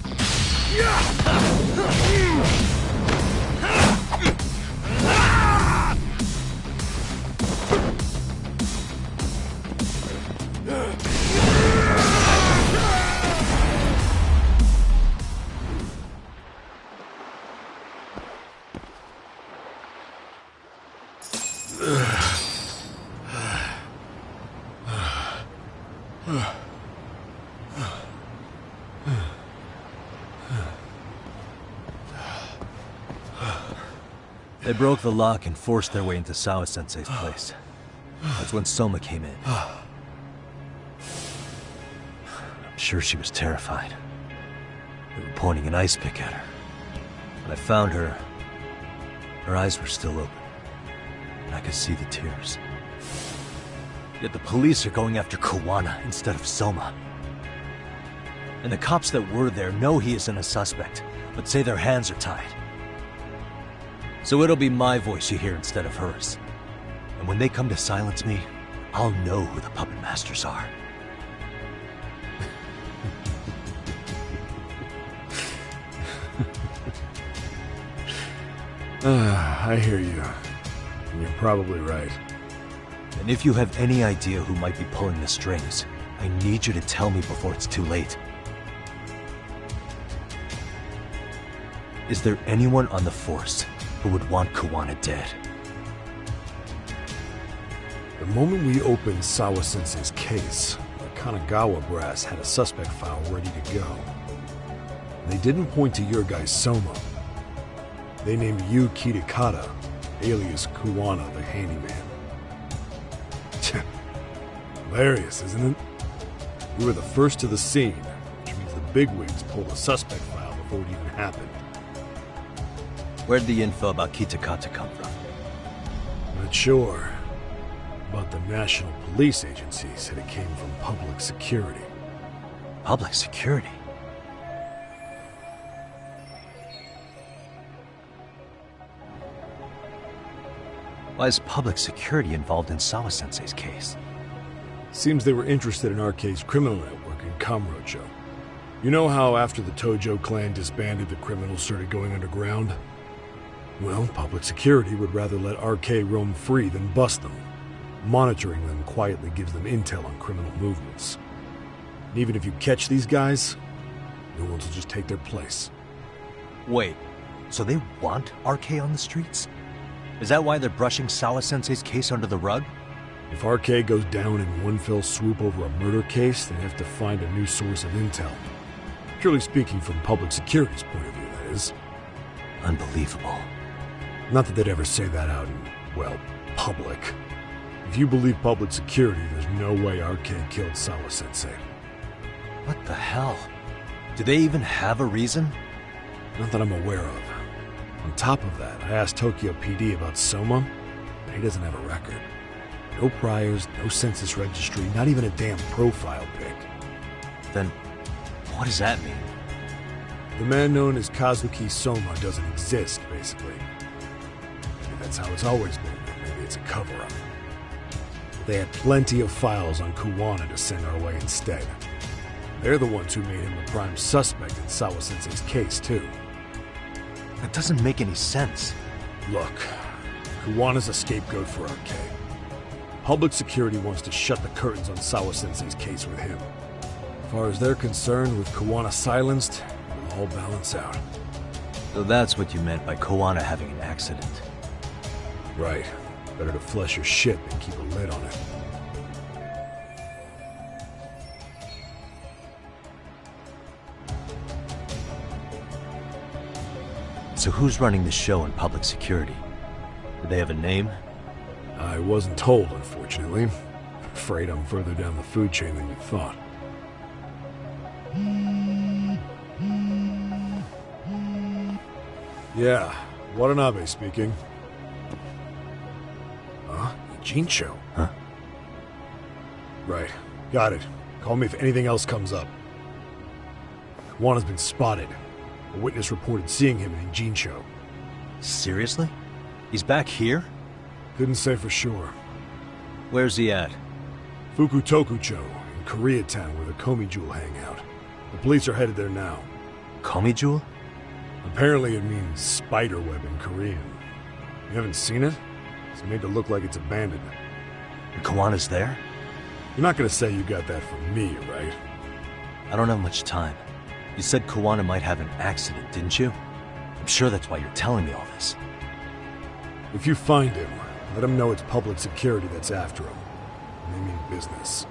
They broke the lock and forced their way into Sawa-sensei's place. That's when Soma came in. Sure, she was terrified. They were pointing an ice pick at her. When I found her, her eyes were still open, and I could see the tears. Yet the police are going after Kuwana instead of Soma. And the cops that were there know he isn't a suspect, but say their hands are tied. So it'll be my voice you hear instead of hers. And when they come to silence me, I'll know who the puppet masters are. I hear you. And you're probably right. And if you have any idea who might be pulling the strings, I need you to tell me before it's too late. Is there anyone on the force who would want Kuwana dead? The moment we opened Sawa-sensei's case, the Kanagawa brass had a suspect file ready to go. They didn't point to your guy Soma. They named you Kitakata, alias Kuwana the handyman. Hilarious, isn't it? We were the first to the scene, which means the bigwigs pulled a suspect file before it even happened. Where'd the info about Kitakata come from? Not sure. But the National Police Agency said it came from public security. Public security? Why is public security involved in Sawa-sensei's case? Seems they were interested in Arcade's criminal network in Kamurocho. You know how after the Tojo clan disbanded, the criminals started going underground? Well, public security would rather let Arcade roam free than bust them. Monitoring them quietly gives them intel on criminal movements. And even if you catch these guys, new ones will just take their place. Wait, so they want Arcade on the streets? Is that why they're brushing Sawa-sensei's case under the rug? If Arcade goes down in one fell swoop over a murder case, they have to find a new source of intel. Purely speaking, from public security's point of view, that is. Unbelievable. Not that they'd ever say that out in, well, public. If you believe public security, there's no way Arcade killed Sawa-sensei. What the hell? Do they even have a reason? Not that I'm aware of. On top of that, I asked Tokyo PD about Soma, but he doesn't have a record. No priors, no census registry, not even a damn profile pic. Then, what does that mean? The man known as Kazuki Soma doesn't exist, basically. Maybe that's how it's always been, or maybe it's a cover-up. They had plenty of files on Kuwana to send our way instead. They're the ones who made him a prime suspect in Sawa-sensei's case, too. That doesn't make any sense. Look, Kuwana's a scapegoat for Arcade. Public security wants to shut the curtains on Sawa-sensei's case with him. As far as they're concerned, with Kuwana silenced, it'll all balance out. So that's what you meant by Kuwana having an accident. Right. Better to flush your shit than keep a lid on it. So who's running the show in public security? Do they have a name? I wasn't told, unfortunately. Afraid I'm further down the food chain than you thought. Yeah, Watanabe speaking. Huh? Ijincho? Huh? Right. Got it. Call me if anything else comes up. Kuwana's been spotted. A witness reported seeing him in Ijincho. Seriously? He's back here? Couldn't say for sure. Where's he at? Fukutokucho, in Koreatown, where the Komi Jewel hang out. The police are headed there now. Komi Jewel? Apparently it means spider web in Korean. You haven't seen it? It's made to look like it's abandoned. And Kuwana's there? You're not gonna say you got that from me, right? I don't have much time. You said Kuwana might have an accident, didn't you? I'm sure that's why you're telling me all this. If you find him, let him know it's public security that's after him. And they mean business.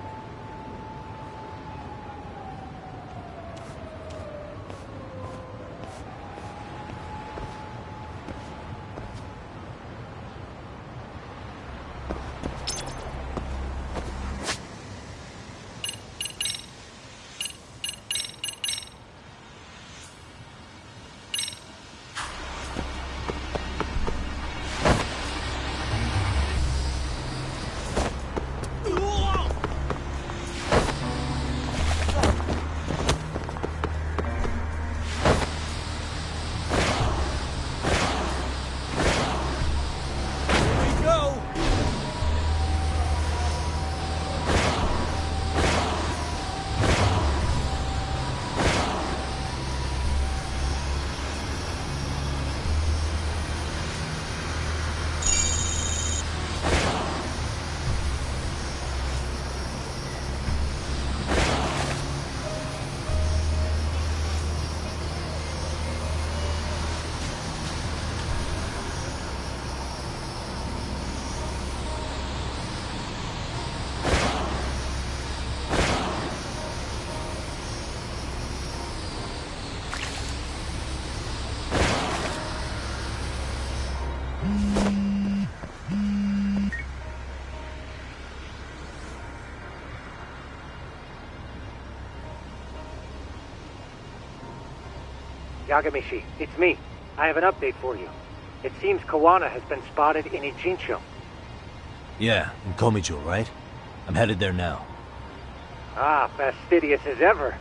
Yagamishi, it's me. I have an update for you. It seems Kawana has been spotted in Ijincho. Yeah, in Komijo, right? I'm headed there now. Ah, fastidious as ever.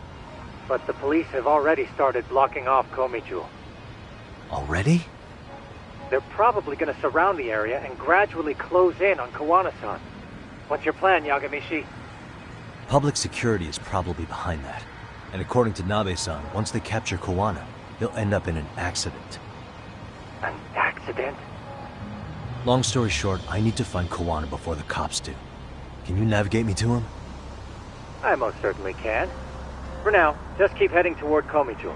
But the police have already started blocking off Komijo. Already? They're probably going to surround the area and gradually close in on Kawana-san. What's your plan, Yagamishi? Public security is probably behind that. And according to Nabe-san, once they capture Kawana, they'll end up in an accident. An accident? Long story short, I need to find Kawana before the cops do. Can you navigate me to him? I most certainly can. For now, just keep heading toward Komijo.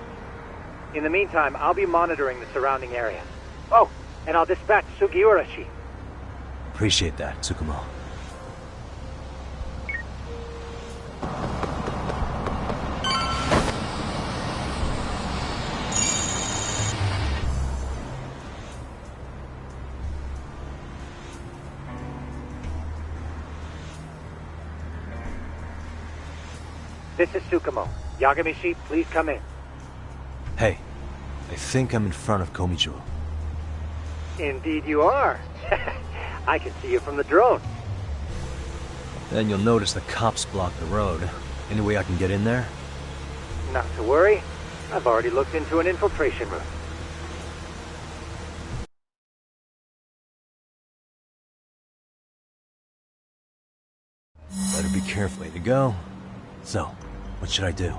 In the meantime, I'll be monitoring the surrounding area. Oh, and I'll dispatch Sugiurashi. Appreciate that, Tsukumo. This is Tsukumo. Yagamishi, please come in. Hey, I think I'm in front of Komijo. Indeed you are. I can see you from the drone. Then you'll notice the cops block the road. Any way I can get in there? Not to worry. I've already looked into an infiltration route. Better be careful. Way to go. So, what should I do?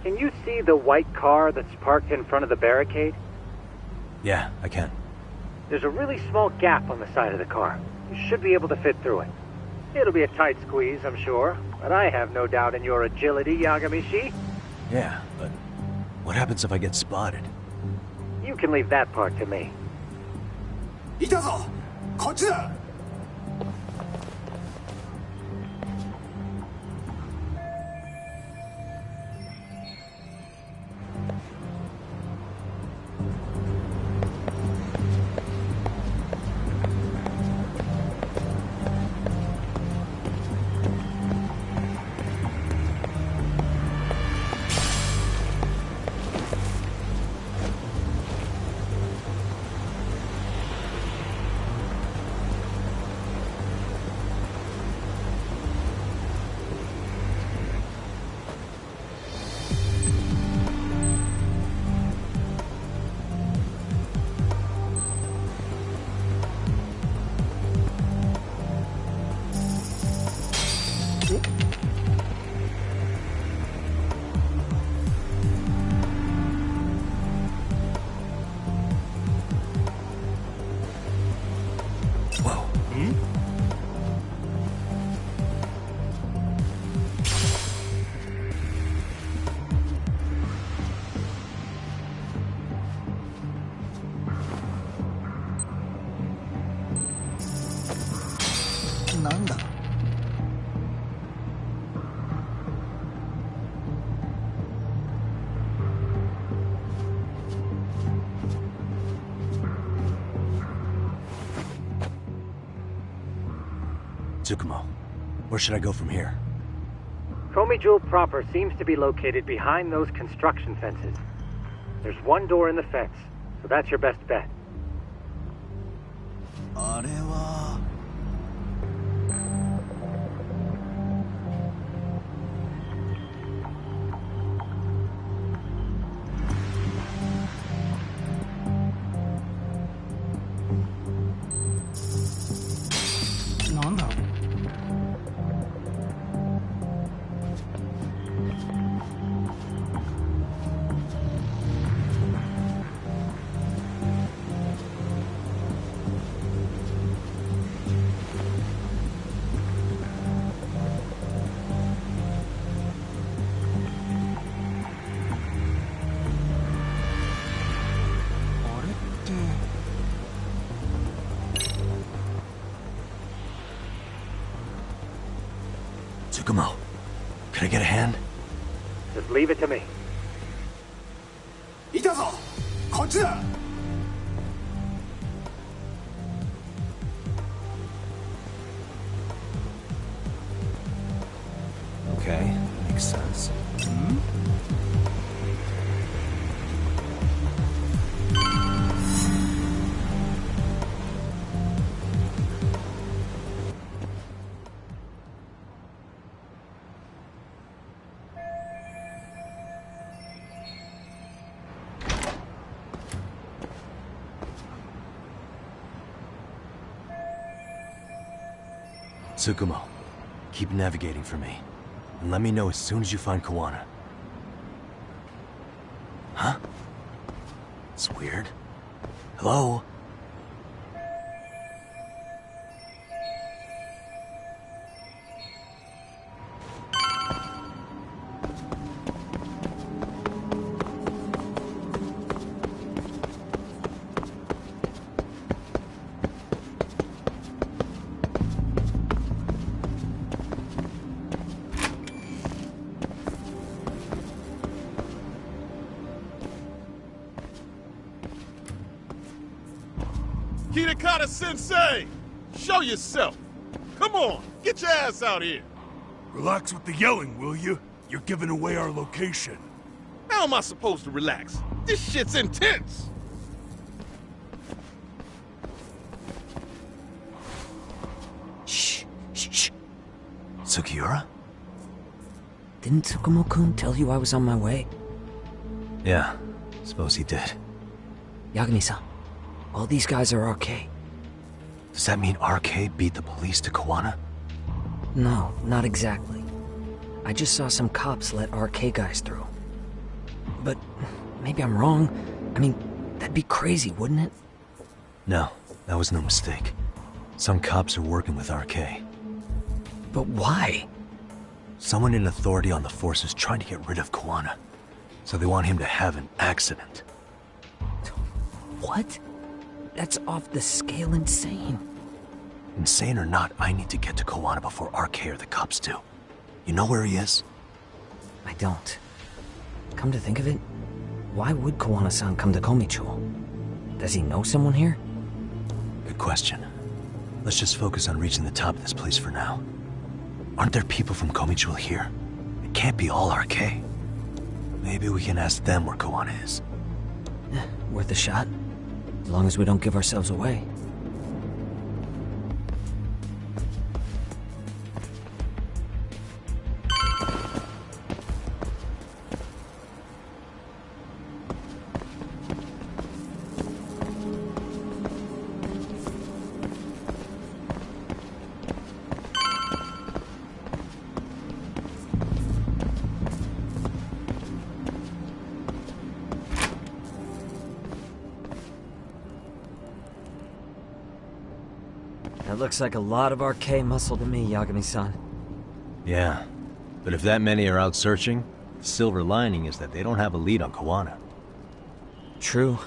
Can you see the white car that's parked in front of the barricade? Yeah, I can. There's a really small gap on the side of the car. You should be able to fit through it. It'll be a tight squeeze, I'm sure, but I have no doubt in your agility, Yagamishi. Yeah, but what happens if I get spotted? You can leave that part to me. いたぞ！こっちだ！ なんだ Tsukumo, where should I go from here? Komijo proper seems to be located behind those construction fences. There's one door in the fence, so that's your best bet. あれは なんだろう Tsukumo, can I get a hand? Just leave it to me. いたぞ！こっちだ！ Okay, makes sense. Tsukumo, keep navigating for me. And let me know as soon as you find Kawana. Huh? It's weird. Hello? Hitakata-sensei! Show yourself! Come on, get your ass out here! Relax with the yelling, will you? You're giving away our location. How am I supposed to relax? This shit's intense! Shh, shh, shh. Sugiura? Didn't Tsukumo-kun tell you I was on my way? Yeah, suppose he did. Yagami-san, all these guys are RK. Does that mean RK beat the police to Kawana? No, not exactly. I just saw some cops let RK guys through. But maybe I'm wrong. I mean, that'd be crazy, wouldn't it? No, that was no mistake. Some cops are working with RK. But why? Someone in authority on the force is trying to get rid of Kawana. So they want him to have an accident. What? That's off the scale insane. Insane or not, I need to get to Kawana before RK or the cops do. You know where he is? I don't. Come to think of it, why would Kawana-san come to Komichou? Does he know someone here? Good question. Let's just focus on reaching the top of this place for now. Aren't there people from Komichou here? It can't be all RK. Maybe we can ask them where Kawana is. Worth a shot. As long as we don't give ourselves away. That looks like a lot of RK muscle to me, Yagami-san. Yeah, but if that many are out searching, the silver lining is that they don't have a lead on Kawana. True.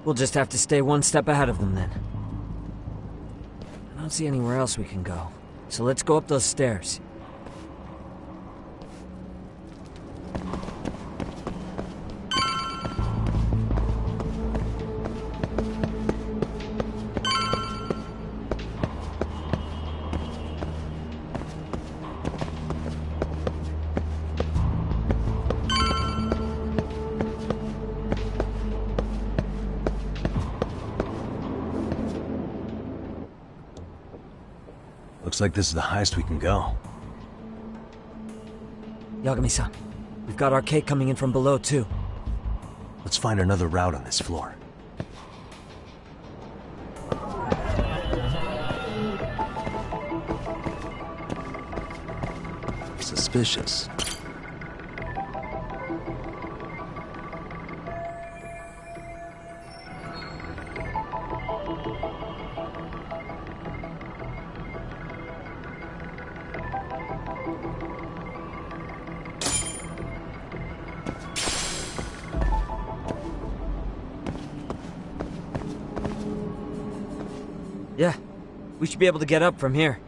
We'll just have to stay one step ahead of them then. I don't see anywhere else we can go, so let's go up those stairs. Looks like this is the highest we can go. Yagami-san, we've got RK coming in from below too. Let's find another route on this floor. Suspicious. Yeah, we should be able to get up from here.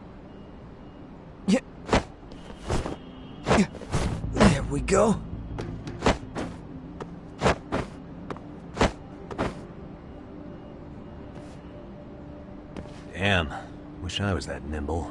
Yeah. There we go. Damn, wish I was that nimble.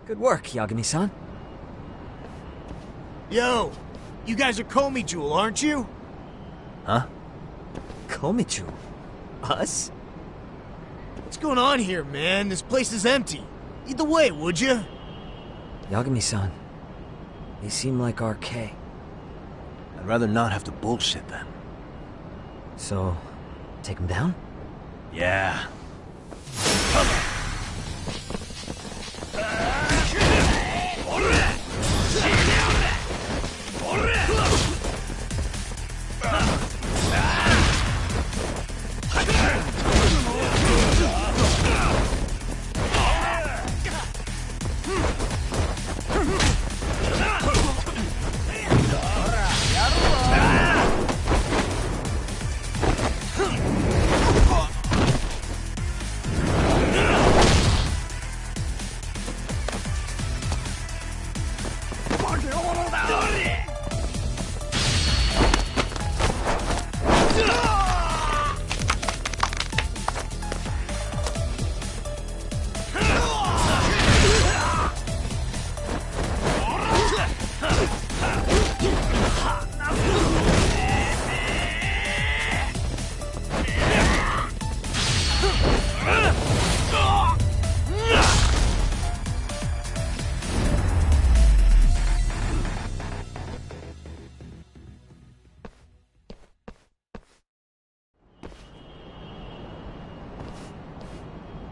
Good work, Yagami-san. Yo, you guys are Komi Jewel, aren't you? Huh? Komichu? Us? What's going on here, man? This place is empty. Lead the way, would you? Yagami-san, they seem like RK. I'd rather not have to bullshit them. So, take them down? Yeah.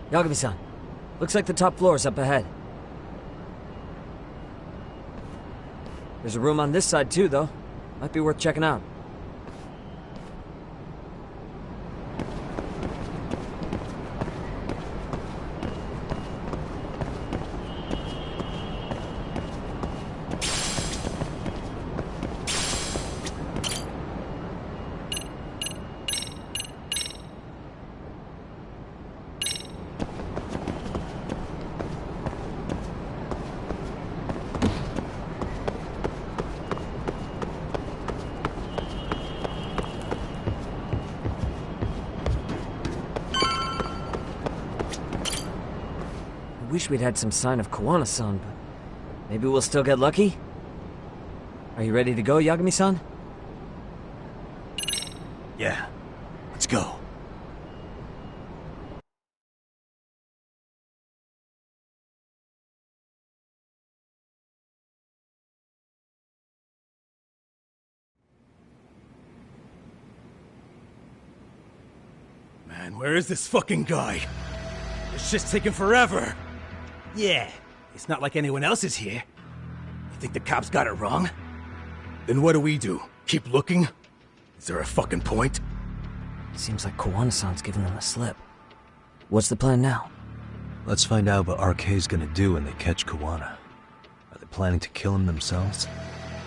Yagami-san, looks like the top floor is up ahead. There's a room on this side too, though. Might be worth checking out. I wish we'd had some sign of Kuwana-san, but maybe we'll still get lucky? Are you ready to go, Yagami-san? Yeah. Let's go. Man, where is this fucking guy? This shit's taking forever. Yeah, it's not like anyone else is here. You think the cops got it wrong? Then what do? Keep looking? Is there a fucking point? Seems like Kuwana-san's giving them a slip. What's the plan now? Let's find out what RK's gonna do when they catch Kuwana. Are they planning to kill him themselves?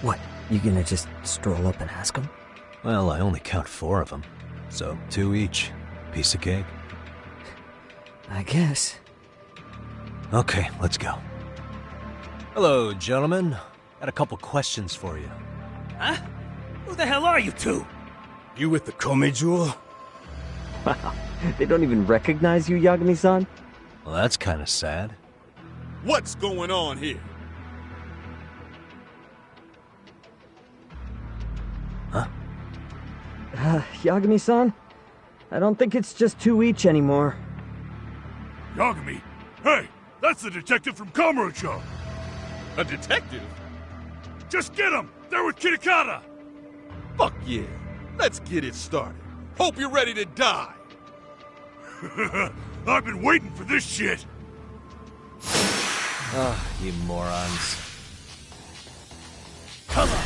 What, you gonna just stroll up and ask them? Well, I only count 4 of them, so 2 each. Piece of cake. I guess. Okay, let's go. Hello, gentlemen. Got a couple questions for you. Huh? Who the hell are you two? You with the Komi Jewel? Wow, they don't even recognize you, Yagami-san? Well, that's kind of sad. What's going on here? Huh? Yagami-san? I don't think it's just 2 each anymore. Yagami! Hey! That's the detective from Kamurocho! A detective? Just get him! They're with Kitakata! Fuck yeah! Let's get it started. Hope you're ready to die! I've been waiting for this shit! Ah, you morons. Come on!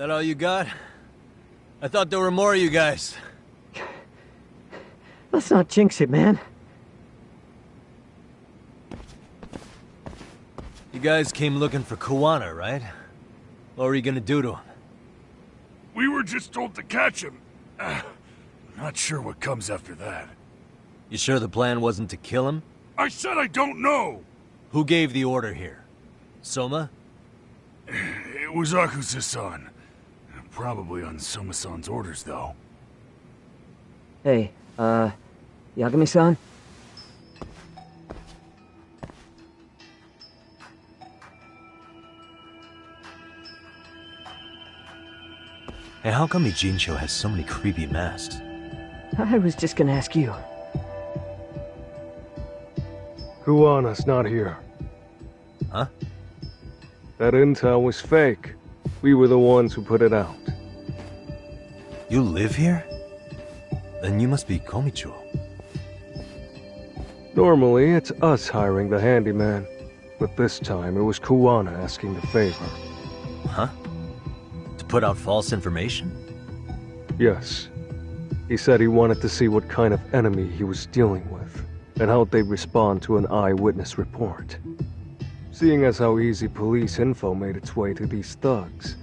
That all you got? I thought there were more of you guys. Let's not jinx it, man. You guys came looking for Kuwana, right? What were you gonna do to him? We were just told to catch him. Not sure what comes after that. You sure the plan wasn't to kill him? I said I don't know! Who gave the order here? Soma? It was Akusa-san. Probably on Soma-san's orders, though. Hey, Yagami-san? Hey, how come Ijincho has so many creepy masks? I was just gonna ask you. Kuwana's not here. Huh? That intel was fake. We were the ones who put it out. You live here? Then you must be Komicho. Normally, it's us hiring the handyman. But this time, it was Kuwana asking the favor. Huh? To put out false information? Yes. He said he wanted to see what kind of enemy he was dealing with, and how they'd respond to an eyewitness report. Seeing as how easy police info made its way to these thugs,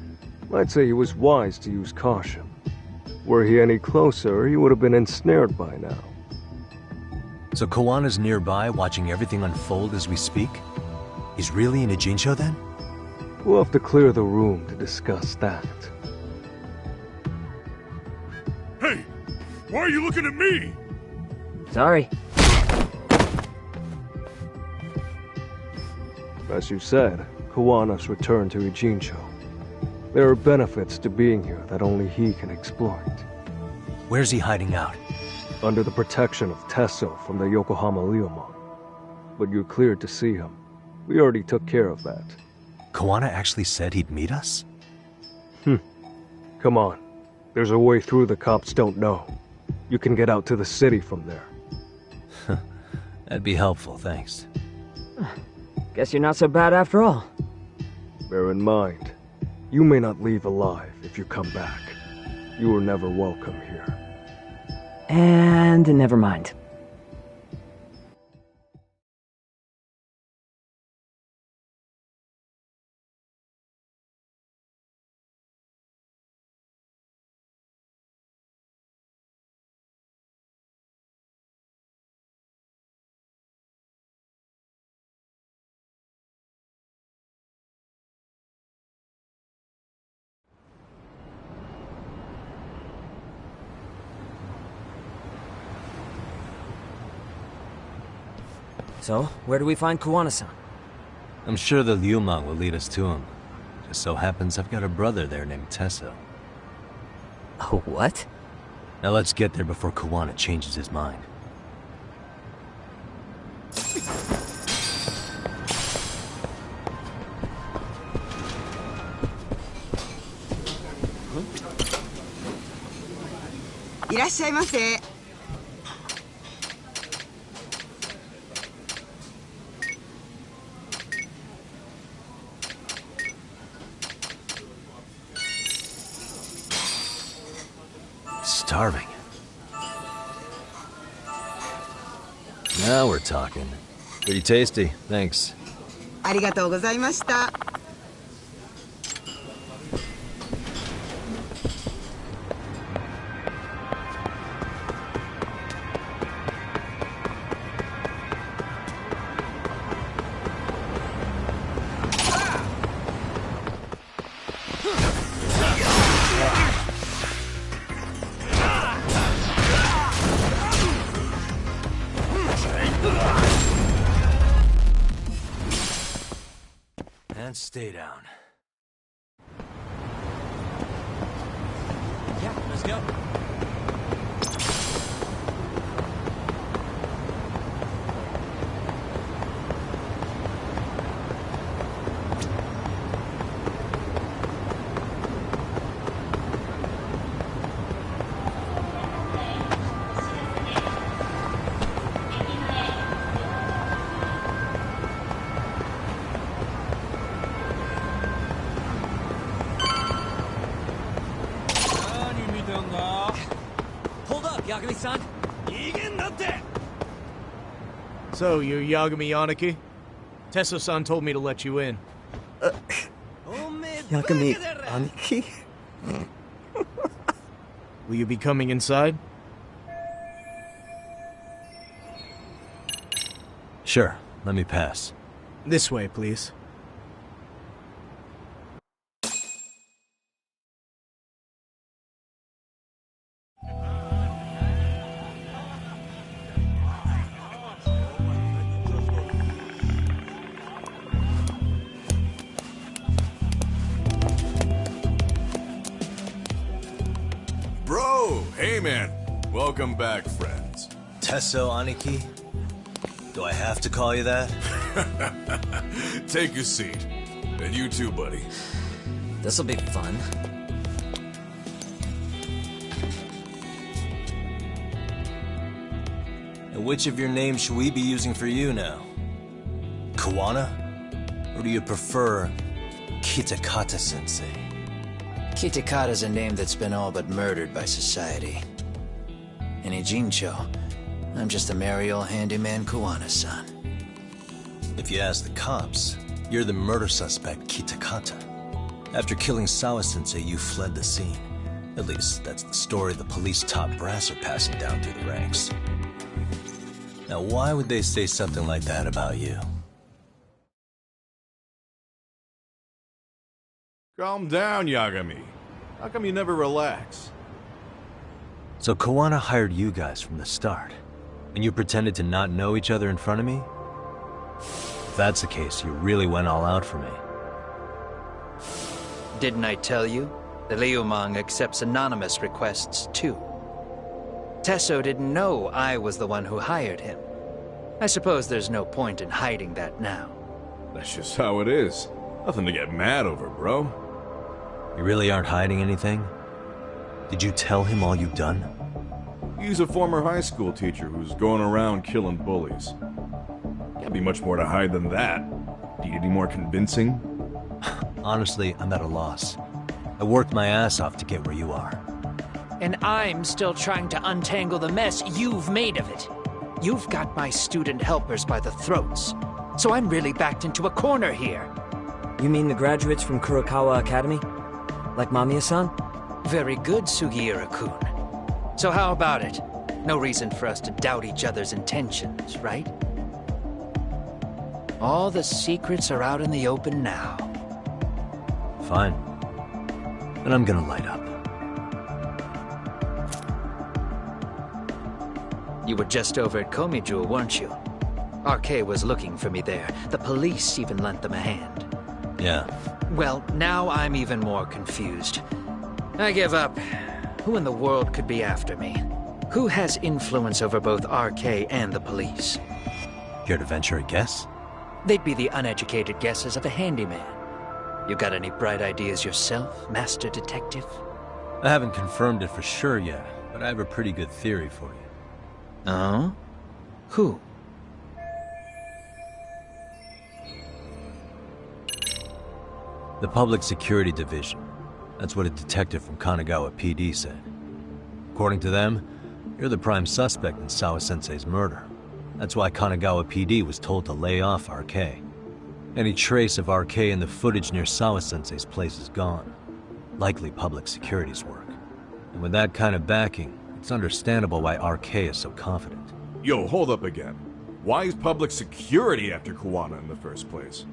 I'd say he was wise to use caution. Were he any closer, he would have been ensnared by now. So Kuwana's nearby, watching everything unfold as we speak? He's really in Ijincho then? We'll have to clear the room to discuss that. Hey! Why are you looking at me? Sorry. As you said, Kuwana's returned to Ijincho. There are benefits to being here that only he can exploit. Where's he hiding out? Under the protection of Tesso from the Yokohama Ryomon. But you're cleared to see him. We already took care of that. Kuwana actually said he'd meet us? Come on. There's a way through the cops don't know. You can get out to the city from there. That'd be helpful, thanks. Guess you're not so bad after all. Bear in mind, you may not leave alive if you come back. You were never welcome here. And never mind. So, where do we find Kuwana-san? I'm sure the Ryomon will lead us to him. Just so happens I've got a brother there named Tesso. Oh, what? Now let's get there before Kuwana changes his mind. Starving. Now we're talking. Pretty tasty, thanks. ありがとうございました。And stay down. Yeah, let's go. Yagami-san! So, you're Yagami Aniki? Tesso-san told me to let you in. Yagami Aniki? Will you be coming inside? Sure, let me pass. This way, please. Bro, hey man. Welcome back, friends. Tesso Aniki? Do I have to call you that? Take a seat. And you too, buddy. This'll be fun. And which of your names should we be using for you now? Kuwana? Or do you prefer Kitakata-sensei? Kitakata's a name that's been all but murdered by society. In Ijincho, I'm just a merry old handyman Kuwana-san. If you ask the cops, you're the murder suspect Kitakata. After killing Sawa-sensei, you fled the scene. At least, that's the story the police top brass are passing down through the ranks. Now, why would they say something like that about you? Calm down, Yagami. How come you never relax? So Kuwana hired you guys from the start, and you pretended to not know each other in front of me? If that's the case, you really went all out for me. Didn't I tell you? The Liumang accepts anonymous requests, too. Tesso didn't know I was the one who hired him. I suppose there's no point in hiding that now. That's just how it is. Nothing to get mad over, bro. You really aren't hiding anything? Did you tell him all you've done? He's a former high school teacher who's going around killing bullies. Can't be much more to hide than that. Need any more convincing? Honestly, I'm at a loss. I worked my ass off to get where you are. And I'm still trying to untangle the mess you've made of it. You've got my student helpers by the throats. So I'm really backed into a corner here. You mean the graduates from Kurokawa Academy? Like Mamiya-san? Very good, Sugiura-kun. So how about it? No reason for us to doubt each other's intentions, right? All the secrets are out in the open now. Fine. Then I'm gonna light up. You were just over at Komijou, weren't you? RK was looking for me there. The police even lent them a hand. Yeah. Well, now I'm even more confused. I give up. Who in the world could be after me? Who has influence over both RK and the police? Care to venture a guess? They'd be the uneducated guesses of a handyman. You got any bright ideas yourself, Master Detective? I haven't confirmed it for sure yet, but I have a pretty good theory for you. Oh? Who? The Public Security Division. That's what a detective from Kanagawa PD said. According to them, you're the prime suspect in Sawa-sensei's murder. That's why Kanagawa PD was told to lay off RK. Any trace of RK in the footage near Sawa-sensei's place is gone. Likely public security's work. And with that kind of backing, it's understandable why RK is so confident. Yo, hold up again. Why is public security after Kuwana in the first place?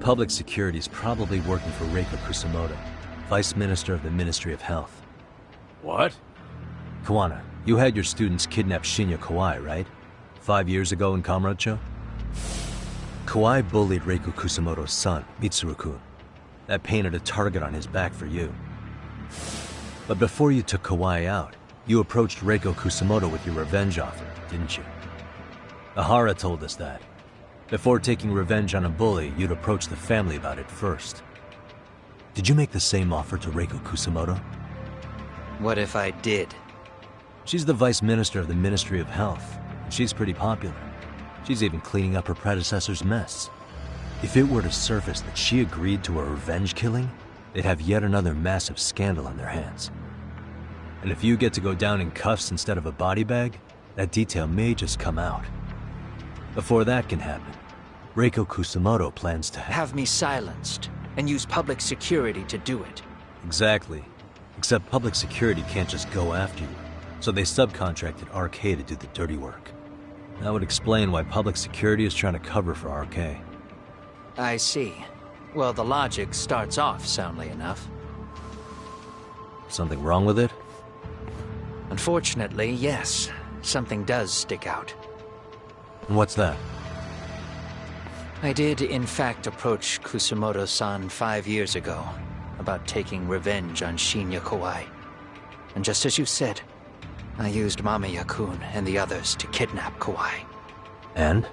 Public security is probably working for Reiko Kusamoto, Vice Minister of the Ministry of Health. What? Kuwana, you had your students kidnap Shinya Kawai, right? 5 years ago in Kamurocho? Kawai bullied Reiko Kusamoto's son, Mitsuru-kun. That painted a target on his back for you. But before you took Kawai out, you approached Reiko Kusamoto with your revenge offer, didn't you? Ahara told us that. Before taking revenge on a bully, you'd approach the family about it first. Did you make the same offer to Reiko Kusamoto? What if I did? She's the Vice Minister of the Ministry of Health, and she's pretty popular. She's even cleaning up her predecessor's mess. If it were to surface that she agreed to a revenge killing, they'd have yet another massive scandal on their hands. And if you get to go down in cuffs instead of a body bag, that detail may just come out. Before that can happen, Reiko Kusamoto plans to have me silenced and use public security to do it. Exactly. Except public security can't just go after you, so they subcontracted RK to do the dirty work. That would explain why public security is trying to cover for RK. I see. Well, the logic starts off soundly enough. Something wrong with it? Unfortunately, yes. Something does stick out. And what's that? I did, in fact, approach Kusamoto-san 5 years ago about taking revenge on Shinya Kawai. And just as you said, I used Mamiya-kun and the others to kidnap Kawai. And?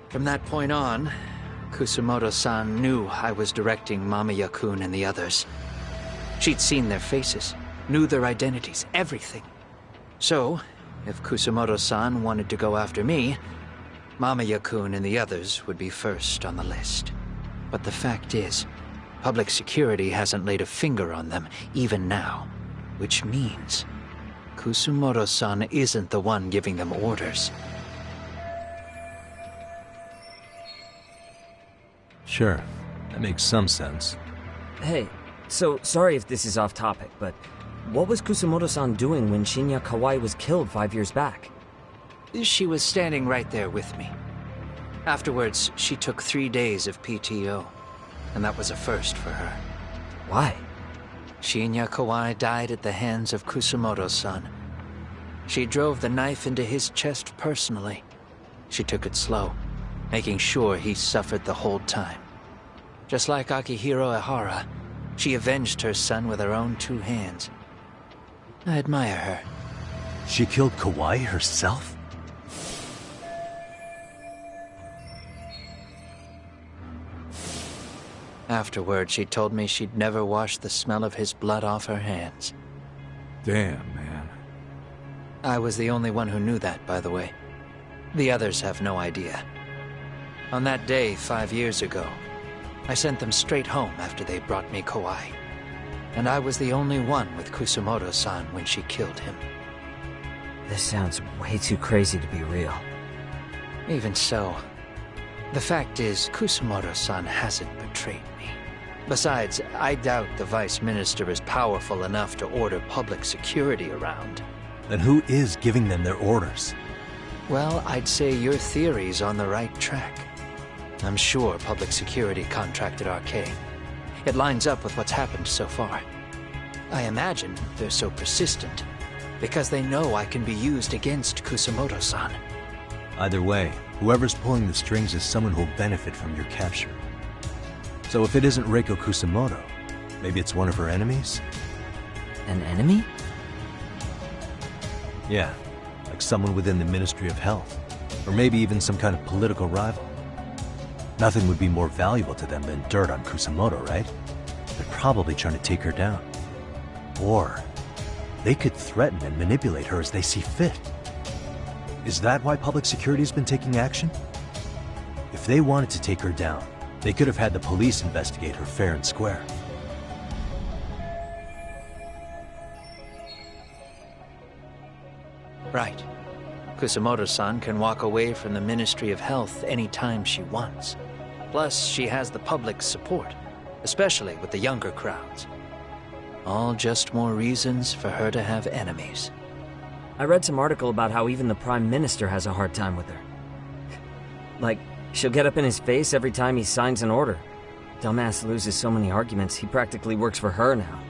From that point on, Kusamoto-san knew I was directing Mamiya-kun and the others. She'd seen their faces, knew their identities, everything. So, if Kusamoto-san wanted to go after me, Mamiya-kun and the others would be first on the list. But the fact is, public security hasn't laid a finger on them, even now. Which means, Kusamoto-san isn't the one giving them orders. Sure, that makes some sense. Hey, so sorry if this is off topic, but what was Kusamoto-san doing when Shinya Kawai was killed 5 years back? She was standing right there with me. Afterwards, she took 3 days of PTO, and that was a first for her. Why? Shinya Kawai died at the hands of Kusamoto-san. She drove the knife into his chest personally. She took it slow, making sure he suffered the whole time. Just like Akihiro Ehara, she avenged her son with her own 2 hands. I admire her. She killed Kawai herself? Afterward, she told me she'd never wash the smell of his blood off her hands. Damn, man. I was the only one who knew that, by the way. The others have no idea. On that day 5 years ago, I sent them straight home after they brought me Kawai. And I was the only one with Kusamoto-san when she killed him. This sounds way too crazy to be real. Even so, the fact is, Kusamoto-san hasn't betrayed me. Besides, I doubt the Vice Minister is powerful enough to order public security around. Then who is giving them their orders? Well, I'd say your theory's on the right track. I'm sure public security contracted RK. It lines up with what's happened so far. I imagine they're so persistent because they know I can be used against Kusamoto-san. Either way, whoever's pulling the strings is someone who'll benefit from your capture. So if it isn't Reiko Kusamoto, maybe it's one of her enemies? An enemy? Yeah, like someone within the Ministry of Health. Or maybe even some kind of political rival. Nothing would be more valuable to them than dirt on Kusamoto, right? They're probably trying to take her down. Or they could threaten and manipulate her as they see fit. Is that why public security's been taking action? If they wanted to take her down, they could have had the police investigate her fair and square. Right. Kusamoto-san can walk away from the Ministry of Health anytime she wants. Plus, she has the public's support, especially with the younger crowds. All just more reasons for her to have enemies. I read some article about how even the Prime Minister has a hard time with her. Like, she'll get up in his face every time he signs an order. Dumbass loses so many arguments, he practically works for her now.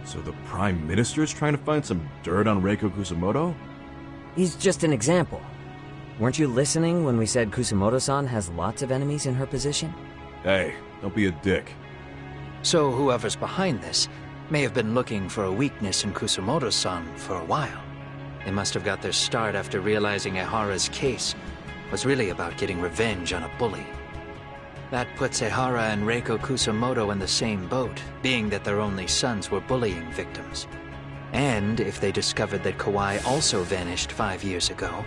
So the Prime Minister's trying to find some dirt on Reiko Kusamoto? He's just an example. Weren't you listening when we said Kusamoto-san has lots of enemies in her position? Hey, don't be a dick. So whoever's behind this may have been looking for a weakness in Kusamoto-san for a while. They must have got their start after realizing Ehara's case was really about getting revenge on a bully. That puts Ehara and Reiko Kusamoto in the same boat, being that their only sons were bullying victims. And if they discovered that Kawai also vanished 5 years ago...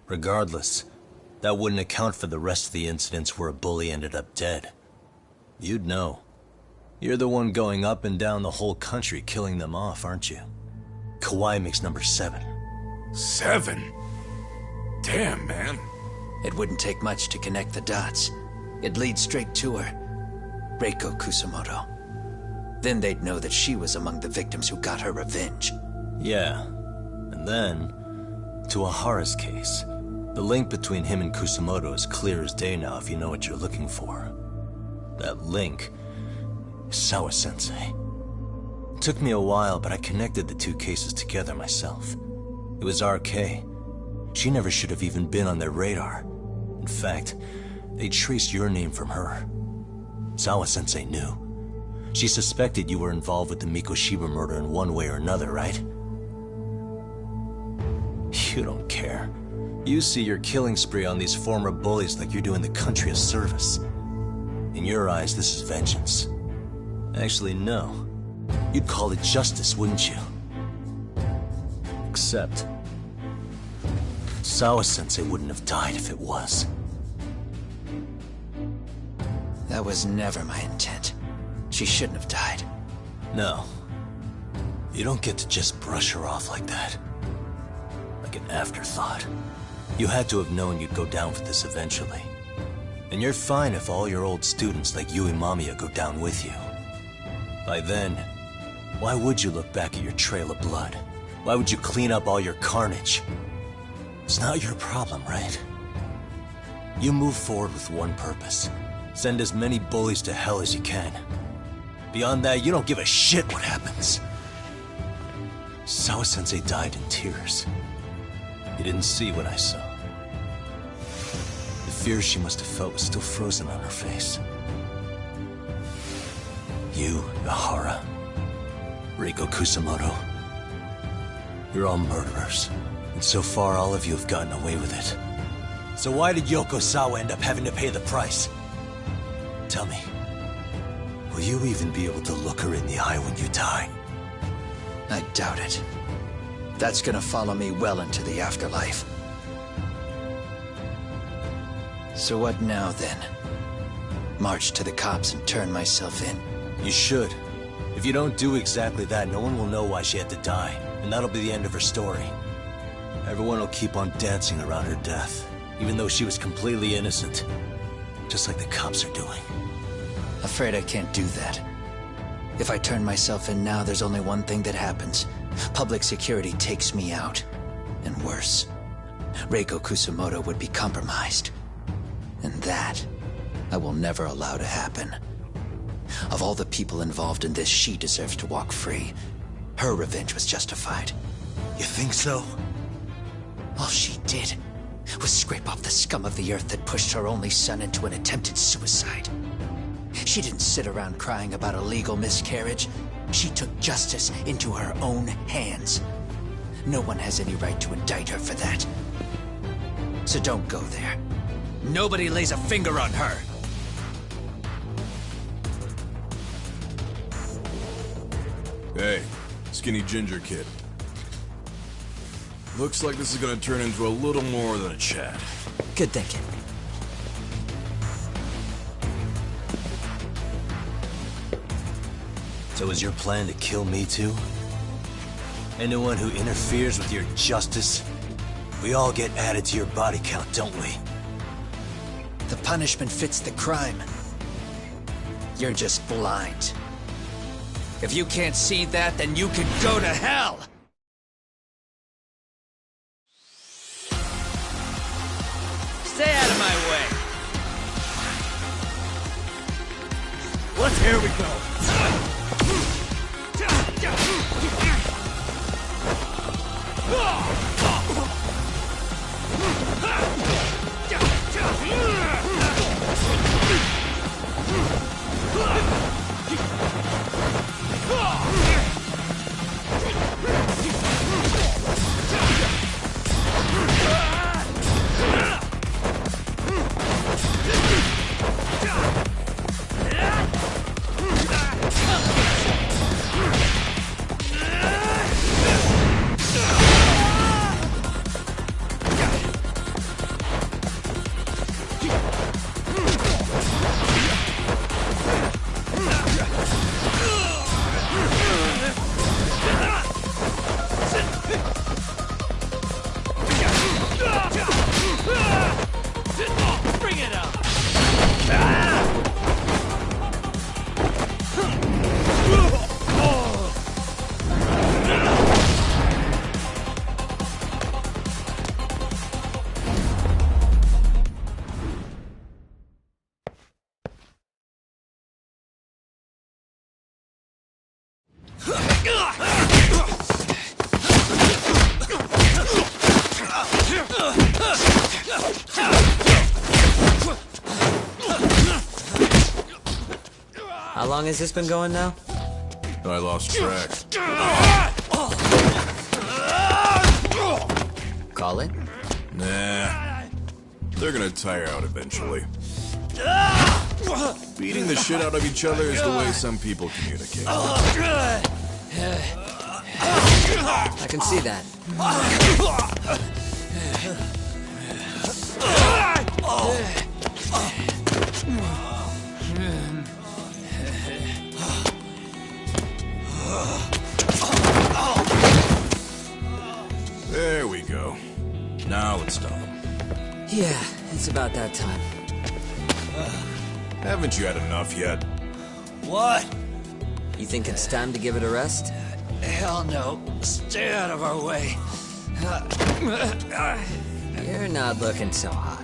Regardless, that wouldn't account for the rest of the incidents where a bully ended up dead. You'd know. You're the one going up and down the whole country killing them off, aren't you? Kawai makes number 7. 7? Damn, man. It wouldn't take much to connect the dots. It'd lead straight to her. Reiko Kusamoto. Then they'd know that she was among the victims who got her revenge. Yeah. And then, to Ahara's case. The link between him and Kusamoto is clear as day now if you know what you're looking for. That link is Sawa-sensei. It took me a while, but I connected the two cases together myself. It was RK. She never should have even been on their radar. In fact, they traced your name from her. Sawa-sensei knew. She suspected you were involved with the Mikoshiba murder in one way or another, right? You don't care. You see your killing spree on these former bullies like you're doing the country a service. In your eyes, this is vengeance. Actually, no. You'd call it justice, wouldn't you? Except, Sawa-sensei wouldn't have died if it was. That was never my intent. She shouldn't have died. No. You don't get to just brush her off like that. Like an afterthought. You had to have known you'd go down for this eventually. And you're fine if all your old students like Yui Mamiya go down with you. By then, why would you look back at your trail of blood? Why would you clean up all your carnage? It's not your problem, right? You move forward with one purpose. Send as many bullies to hell as you can. Beyond that, you don't give a shit what happens. Sawa-sensei died in tears. You didn't see what I saw. The fear she must have felt was still frozen on her face. You, Ahara, Reiko Kusamoto, you're all murderers. And so far, all of you have gotten away with it. So why did Yoko Sawa end up having to pay the price? Tell me, will you even be able to look her in the eye when you die? I doubt it. That's gonna follow me well into the afterlife. So what now, then? March to the cops and turn myself in? You should. If you don't do exactly that, no one will know why she had to die, and that'll be the end of her story. Everyone will keep on dancing around her death, even though she was completely innocent. Just like the cops are doing. Afraid I can't do that. If I turn myself in now, there's only one thing that happens. Public security takes me out. And worse, Reiko Kusamoto would be compromised. And that, I will never allow to happen. Of all the people involved in this, she deserves to walk free. Her revenge was justified. You think so? All she did was scrape off the scum of the earth that pushed her only son into an attempted suicide. She didn't sit around crying about a legal miscarriage. She took justice into her own hands. No one has any right to indict her for that. So don't go there. Nobody lays a finger on her. Hey, skinny ginger kid. Looks like this is gonna turn into a little more than a chat. Good thinking. So is your plan to kill me too? Anyone who interferes with your justice, we all get added to your body count, don't we? The punishment fits the crime. You're just blind. If you can't see that, then you can go to hell! Stay out of my way! What? Here we go. How long has this been going now? I lost track. Call it? Nah. They're gonna tire out eventually. Beating the shit out of each other is the way some people communicate. I can see that. There we go. Now let's stop them. Yeah, it's about that time. Haven't you had enough yet? What? You think it's time to give it a rest? Hell no. Stay out of our way. You're not looking so hot.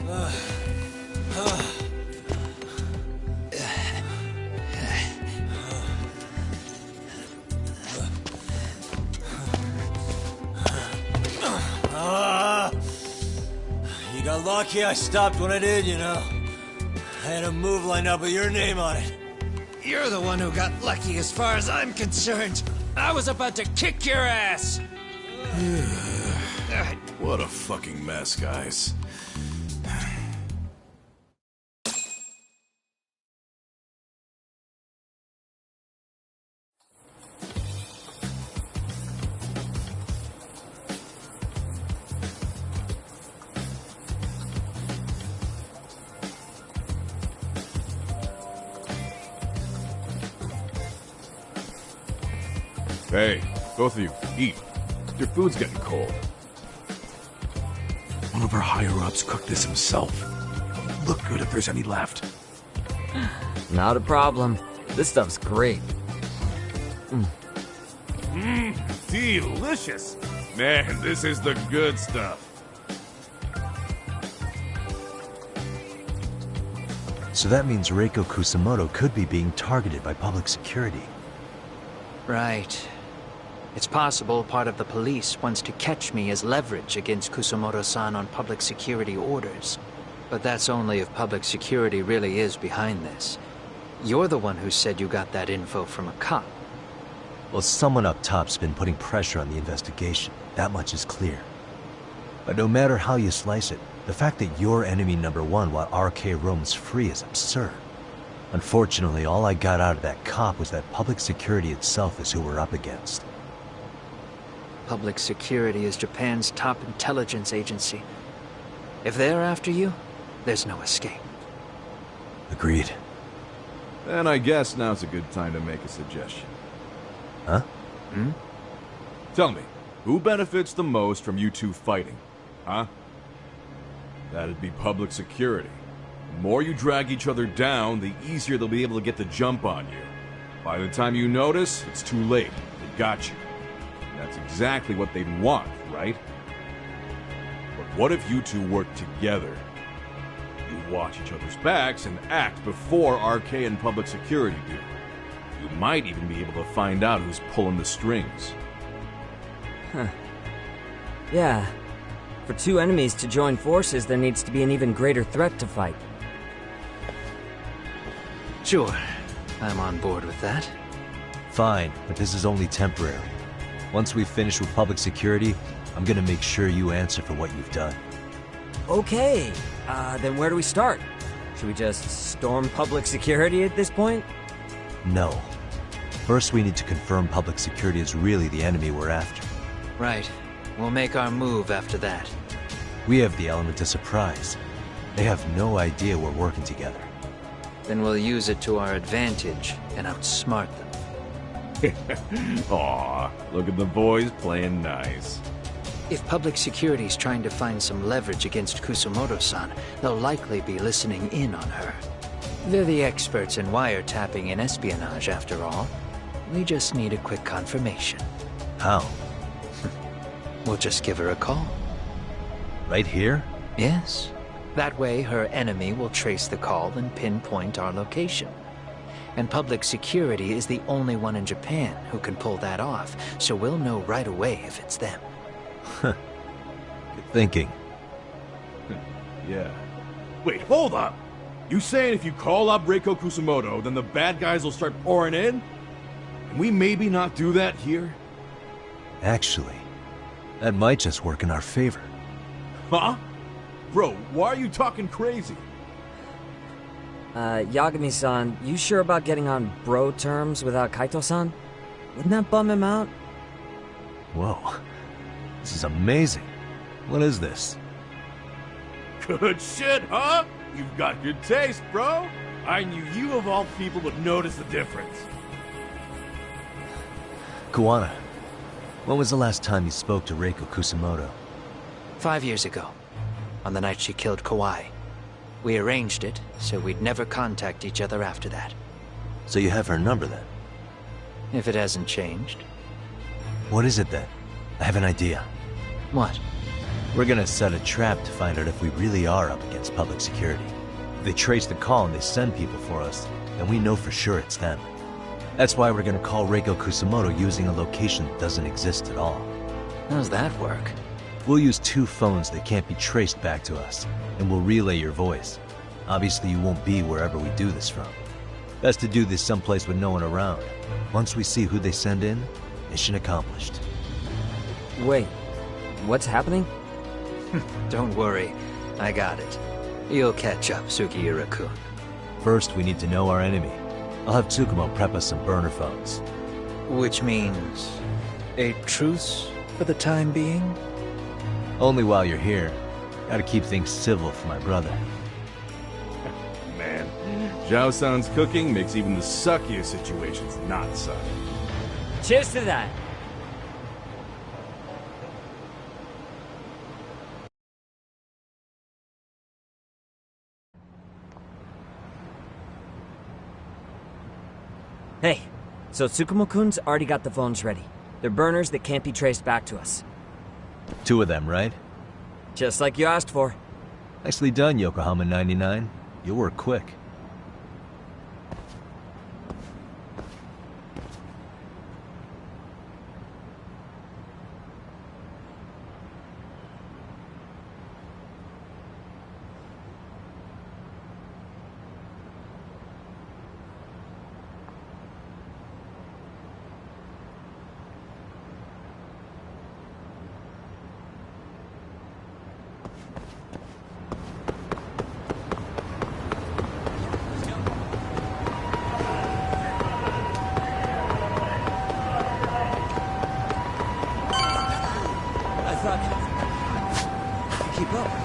You got lucky I stopped when I did, you know. I had a move lined up with your name on it. You're the one who got lucky as far as I'm concerned. I was about to kick your ass. What a fucking mess, guys. Hey, both of you, eat. Your food's getting cold. One of our higher-ups cooked this himself. Look good if there's any left. Not a problem. This stuff's great. Delicious. Man, this is the good stuff. So that means Reiko Kusamoto could be being targeted by public security. Right. It's possible part of the police wants to catch me as leverage against Kusamoto-san on public security orders. But that's only if public security really is behind this. You're the one who said you got that info from a cop. Well, someone up top's been putting pressure on the investigation. That much is clear. But no matter how you slice it, the fact that you're enemy number one while RK roams free is absurd. Unfortunately, all I got out of that cop was that public security itself is who we're up against. Public security is Japan's top intelligence agency. If they're after you, there's no escape. Agreed. Then I guess now's a good time to make a suggestion. Huh? Tell me, who benefits the most from you two fighting? Huh? That'd be public security. The more you drag each other down, the easier they'll be able to get the jump on you. By the time you notice, it's too late. They got you. And that's exactly what they'd want, right? But what if you two work together? You watch each other's backs and act before RK and public security do. You might even be able to find out who's pulling the strings. Huh. Yeah. For two enemies to join forces, there needs to be an even greater threat to fight. Sure. I'm on board with that. Fine, but this is only temporary. Once we finish with public security, I'm gonna make sure you answer for what you've done. Okay. Then where do we start? Should we just storm public security at this point? No. First, we need to confirm public security is really the enemy we're after. Right. We'll make our move after that. We have the element of surprise. They have no idea we're working together. Then we'll use it to our advantage and outsmart them. Aw, look at the boys playing nice. If public security's trying to find some leverage against Kusamoto-san, they'll likely be listening in on her. They're the experts in wiretapping and espionage, after all. We just need a quick confirmation. How? We'll just give her a call. Right here? Yes. That way, her enemy will trace the call and pinpoint our location. And public security is the only one in Japan who can pull that off, so we'll know right away if it's them. Good thinking. Yeah. Wait, hold up! You saying if you call up Reiko Kusumoto, then the bad guys will start pouring in? Can we maybe not do that here? Actually, that might just work in our favor. Huh? Bro, why are you talking crazy? Yagami-san, you sure about getting on bro terms without Kaito-san? Wouldn't that bum him out? Whoa. This is amazing. What is this? Good shit, huh? You've got good taste, bro. I knew you of all people would notice the difference. Kuwana, when was the last time you spoke to Reiko Kusumoto? 5 years ago, on the night she killed Kawai. We arranged it, so we'd never contact each other after that. So you have her number then? If it hasn't changed. What is it then? I have an idea. What? We're gonna set a trap to find out if we really are up against public security. If they trace the call and they send people for us, then we know for sure it's them. That's why we're gonna call Reiko Kusumoto using a location that doesn't exist at all. How's that work? We'll use 2 phones that can't be traced back to us, and we'll relay your voice. Obviously you won't be wherever we do this from. Best to do this someplace with no one around. Once we see who they send in, mission accomplished. Wait, what's happening? Don't worry, I got it. You'll catch up, Sugiura-kun. First, we need to know our enemy. I'll have Tsukumo prep us some burner phones. Which means a truce for the time being? Only while you're here. Gotta keep things civil for my brother. Man, Zhao-san's cooking makes even the suckiest situations not suck. Cheers to that! Hey, so Tsukumo-kun's already got the phones ready. They're burners that can't be traced back to us. 2 of them, right? Just like you asked for. Nicely done, Yokohama 99. You'll work quick. Keep up.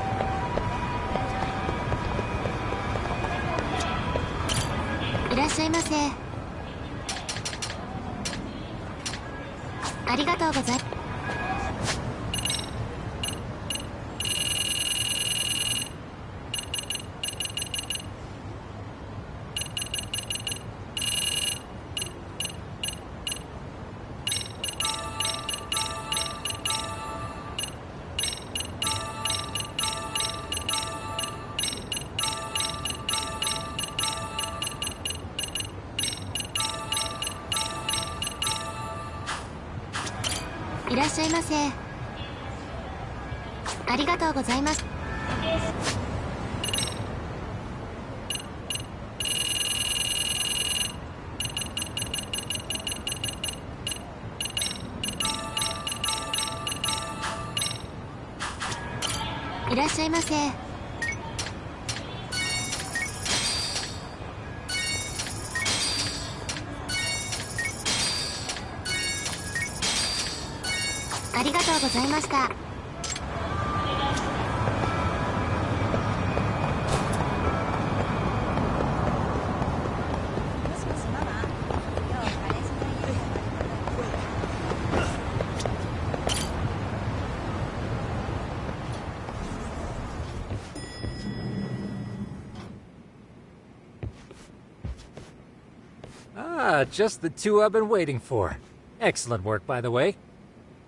Just the 2 I've been waiting for. Excellent work, by the way.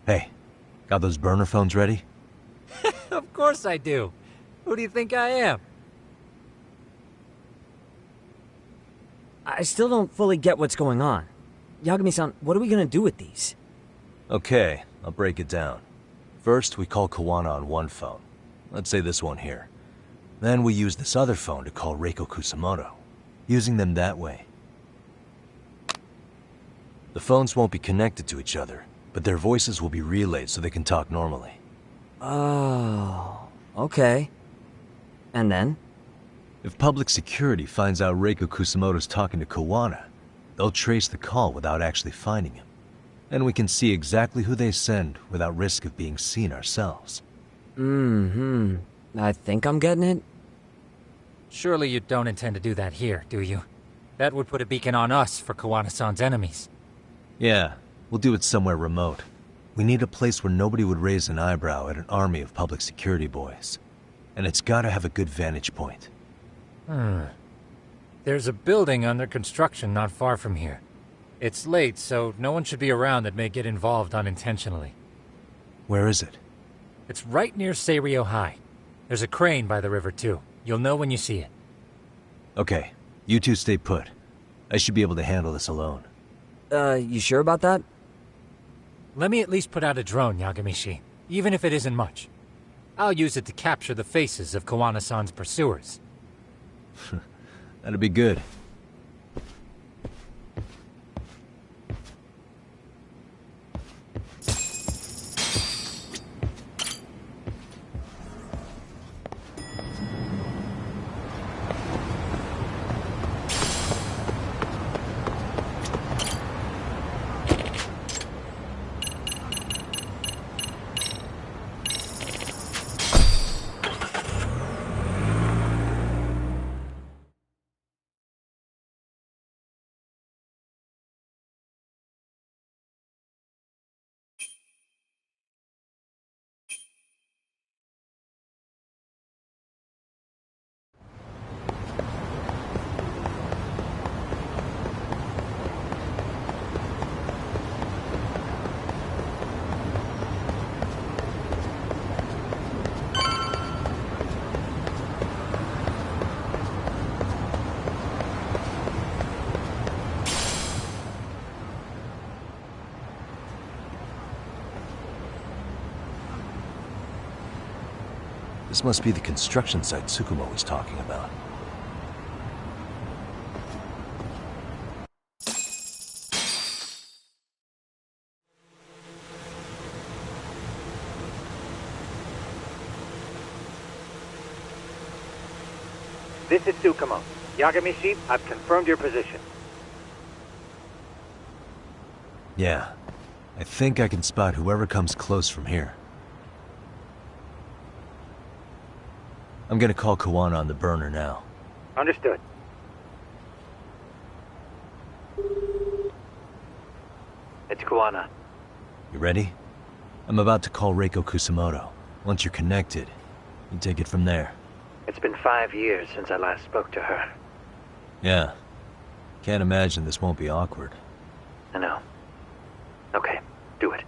Hey, got those burner phones ready? Of course I do. Who do you think I am? I still don't fully get what's going on. Yagami-san, what are we gonna do with these? Okay, I'll break it down. First, we call Kawana on one phone. Let's say this one here. Then we use this other phone to call Reiko Kusamoto, using them that way. The phones won't be connected to each other, but their voices will be relayed so they can talk normally. Oh, okay. And then? If public security finds out Reiko Kusamoto's talking to Kawana, they'll trace the call without actually finding him. And we can see exactly who they send without risk of being seen ourselves. I think I'm getting it. Surely you don't intend to do that here, do you? That would put a beacon on us for Kawana-san's enemies. Yeah, we'll do it somewhere remote. We need a place where nobody would raise an eyebrow at an army of public security boys. And it's gotta have a good vantage point. There's a building under construction not far from here. It's late, so no one should be around that may get involved unintentionally. Where is it? It's right near Seiryo High. There's a crane by the river, too. You'll know when you see it. Okay, you two stay put. I should be able to handle this alone. You sure about that? Let me at least put out a drone, Yagamishi, even if it isn't much. I'll use it to capture the faces of Kawana-san's pursuers. That'd be good. This must be the construction site Tsukumo was talking about. This is Tsukumo. Yagamishi, I've confirmed your position. Yeah. I think I can spot whoever comes close from here. I'm gonna call Kawana on the burner now. Understood. It's Kawana. You ready? I'm about to call Reiko Kusamoto. Once you're connected, you take it from there. It's been 5 years since I last spoke to her. Yeah. Can't imagine this won't be awkward. I know. Okay, do it.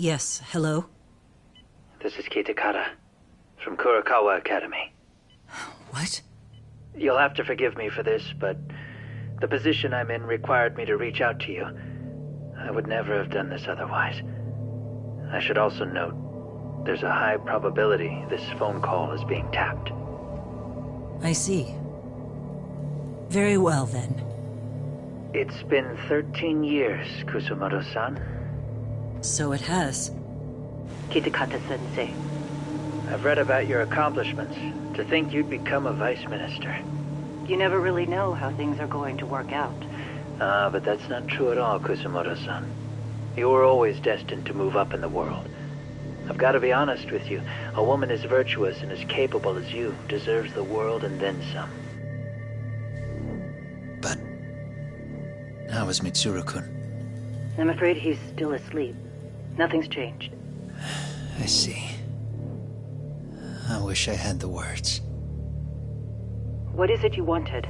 Yes, hello? This is Kitakata, from Kurakawa Academy. What? You'll have to forgive me for this, but the position I'm in required me to reach out to you. I would never have done this otherwise. I should also note, there's a high probability this phone call is being tapped. I see. Very well, then. It's been 13 years, Kusamoto-san. So it has. Kitakata-sensei. I've read about your accomplishments. To think you'd become a vice minister. You never really know how things are going to work out. But that's not true at all, Kusamoto-san. You were always destined to move up in the world. I've got to be honest with you. A woman as virtuous and as capable as you deserves the world and then some. But How is Mitsuru-kun? I'm afraid he's still asleep. Nothing's changed. I see. I wish I had the words. What is it you wanted?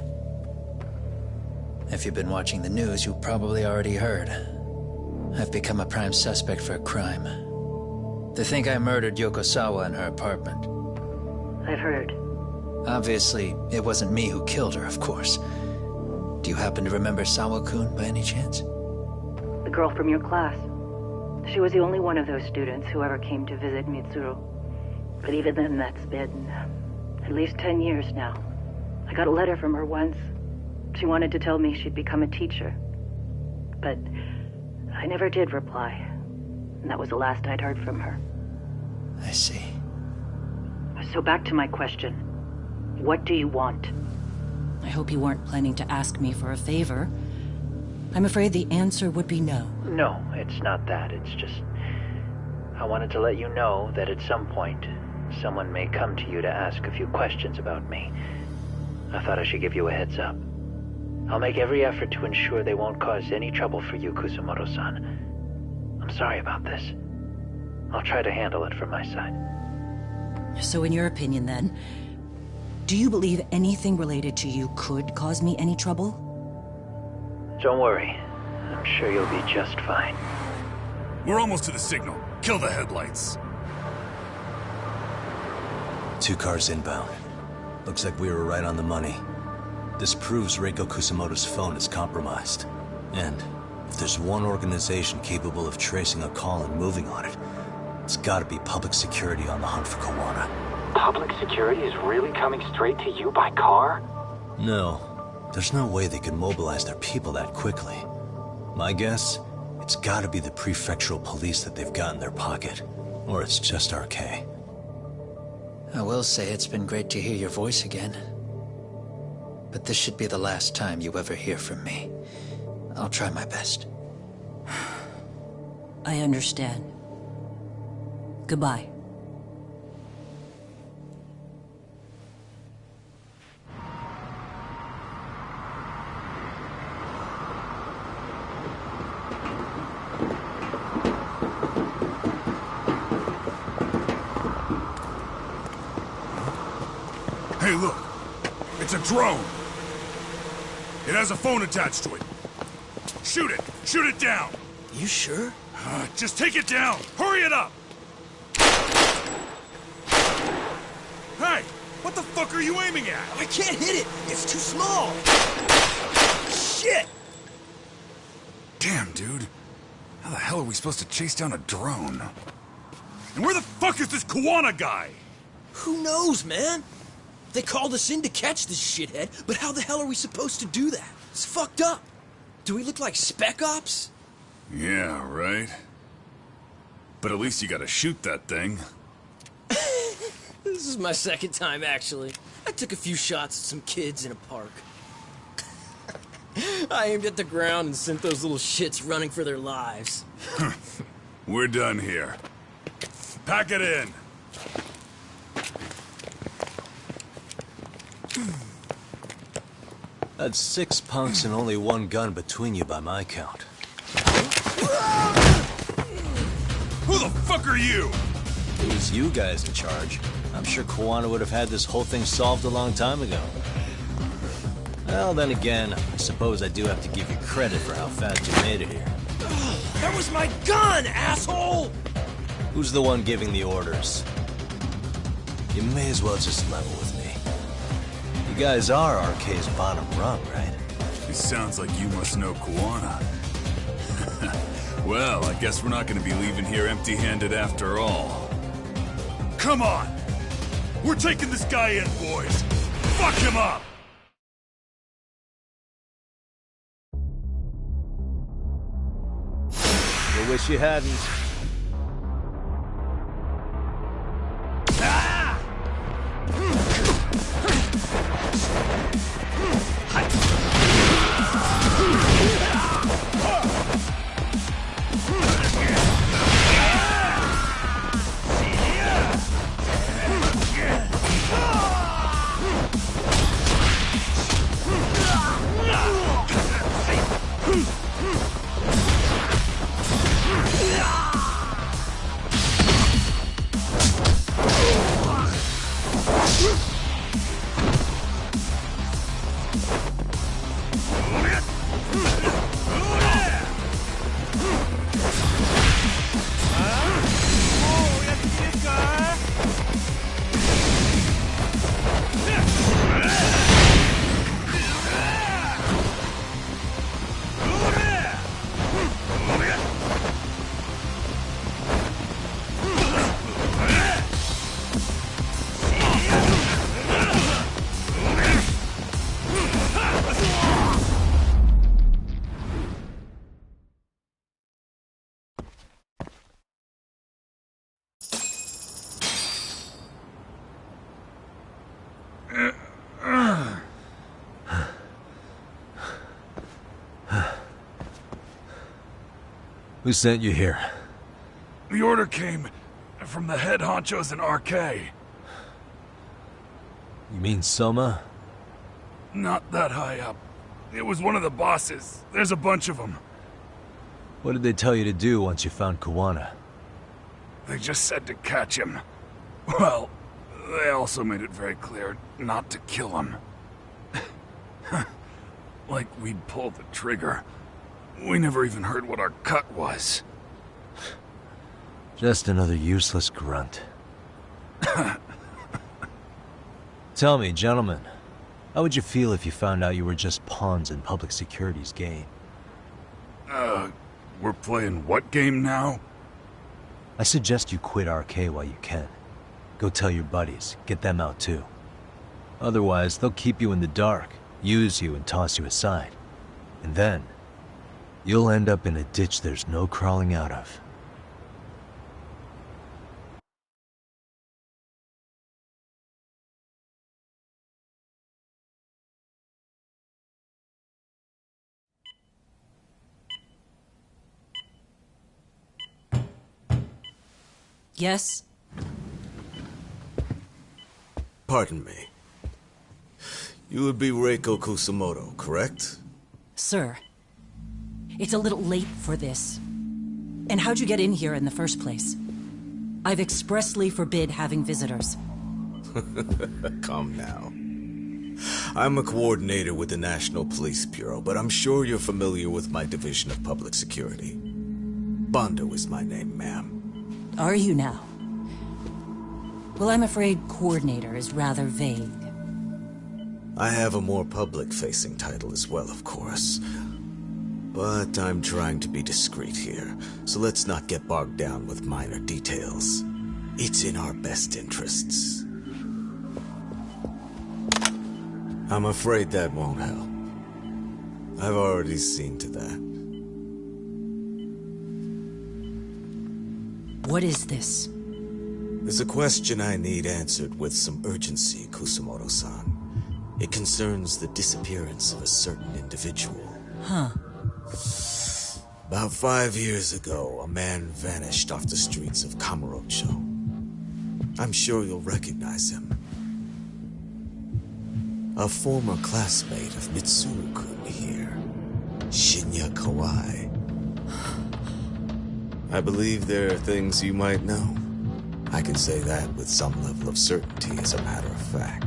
If you've been watching the news, you probably already heard. I've become a prime suspect for a crime. They think I murdered Yokosawa in her apartment. I've heard. Obviously, it wasn't me who killed her, of course. Do you happen to remember Sawa-kun by any chance? The girl from your class. She was the only one of those students who ever came to visit Mitsuru. But even then, that's been at least 10 years now. I got a letter from her once. She wanted to tell me she'd become a teacher. But I never did reply. And that was the last I'd heard from her. I see. So back to my question. What do you want? I hope you weren't planning to ask me for a favor. I'm afraid the answer would be no. No, it's not that. It's just... I wanted to let you know that at some point, someone may come to you to ask a few questions about me. I thought I should give you a heads up. I'll make every effort to ensure they won't cause any trouble for you, Kusumoto-san. I'm sorry about this. I'll try to handle it from my side. So in your opinion, then, do you believe anything related to you could cause me any trouble? Don't worry. I'm sure you'll be just fine. We're almost to the signal. Kill the headlights. 2 cars inbound. Looks like we were right on the money. This proves Reiko Kusumoto's phone is compromised. And if there's one organization capable of tracing a call and moving on it, it's gotta be public security on the hunt for Kawana. Public security is really coming straight to you by car? No. There's no way they could mobilize their people that quickly. My guess, it's gotta be the prefectural police that they've got in their pocket. Or it's just RK. I will say it's been great to hear your voice again. But this should be the last time you ever hear from me. I'll try my best. I understand. Goodbye. Hey, look. It's a drone. It has a phone attached to it. Shoot it! Shoot it down! You sure? Just take it down! Hurry it up! Hey! What the fuck are you aiming at? I can't hit it! It's too small! Shit! Damn, dude. How the hell are we supposed to chase down a drone? And where the fuck is this Kawana guy? Who knows, man? They called us in to catch this shithead, but how the hell are we supposed to do that? It's fucked up. Do we look like Spec Ops? Yeah, right. But at least you gotta shoot that thing. This is my second time, actually. I took a few shots at some kids in a park. I aimed at the ground and sent those little shits running for their lives. We're done here. Pack it in. That's 6 punks and only 1 gun between you by my count. Who the fuck are you? It was you guys in charge. I'm sure Kawana would have had this whole thing solved a long time ago. Well, then again, I suppose I do have to give you credit for how fast you made it here. That was my gun, asshole! Who's the one giving the orders? You may as well just level with me. You guys are RK's bottom rung, right? It sounds like you must know Kawana. Well, I guess we're not gonna be leaving here empty-handed after all. Come on! We're taking this guy in, boys! Fuck him up! I wish you hadn't. Who sent you here? The order came from the head honchos in RK. You mean Soma? Not that high up. It was one of the bosses. There's a bunch of them. What did they tell you to do once you found Kuwana? They just said to catch him. Well, they also made it very clear not to kill him. Like we'd pull the trigger. We never even heard what our cut was. Just another useless grunt. Tell me, gentlemen, how would you feel if you found out you were just pawns in public security's game? We're playing what game now? I suggest you quit RK while you can. Go tell your buddies, get them out too. Otherwise, they'll keep you in the dark, use you and toss you aside. And then, you'll end up in a ditch there's no crawling out of. Yes? Pardon me. You would be Reiko Kusamoto, correct? Sir, it's a little late for this. And how'd you get in here in the first place? I've expressly forbid having visitors. Come now. I'm a coordinator with the National Police Bureau, but I'm sure you're familiar with my Division of Public Security. Bondo is my name, ma'am. Are you now? Well, I'm afraid coordinator is rather vague. I have a more public-facing title as well, of course. But I'm trying to be discreet here, so let's not get bogged down with minor details. It's in our best interests. I'm afraid that won't help. I've already seen to that. What is this? There's a question I need answered with some urgency, Kusamoto-san. It concerns the disappearance of a certain individual. Huh. About 5 years ago, a man vanished off the streets of Kamurocho. I'm sure you'll recognize him. A former classmate of Mitsuru-kun here, Shinya Kawai. I believe there are things you might know. I can say that with some level of certainty, as a matter of fact.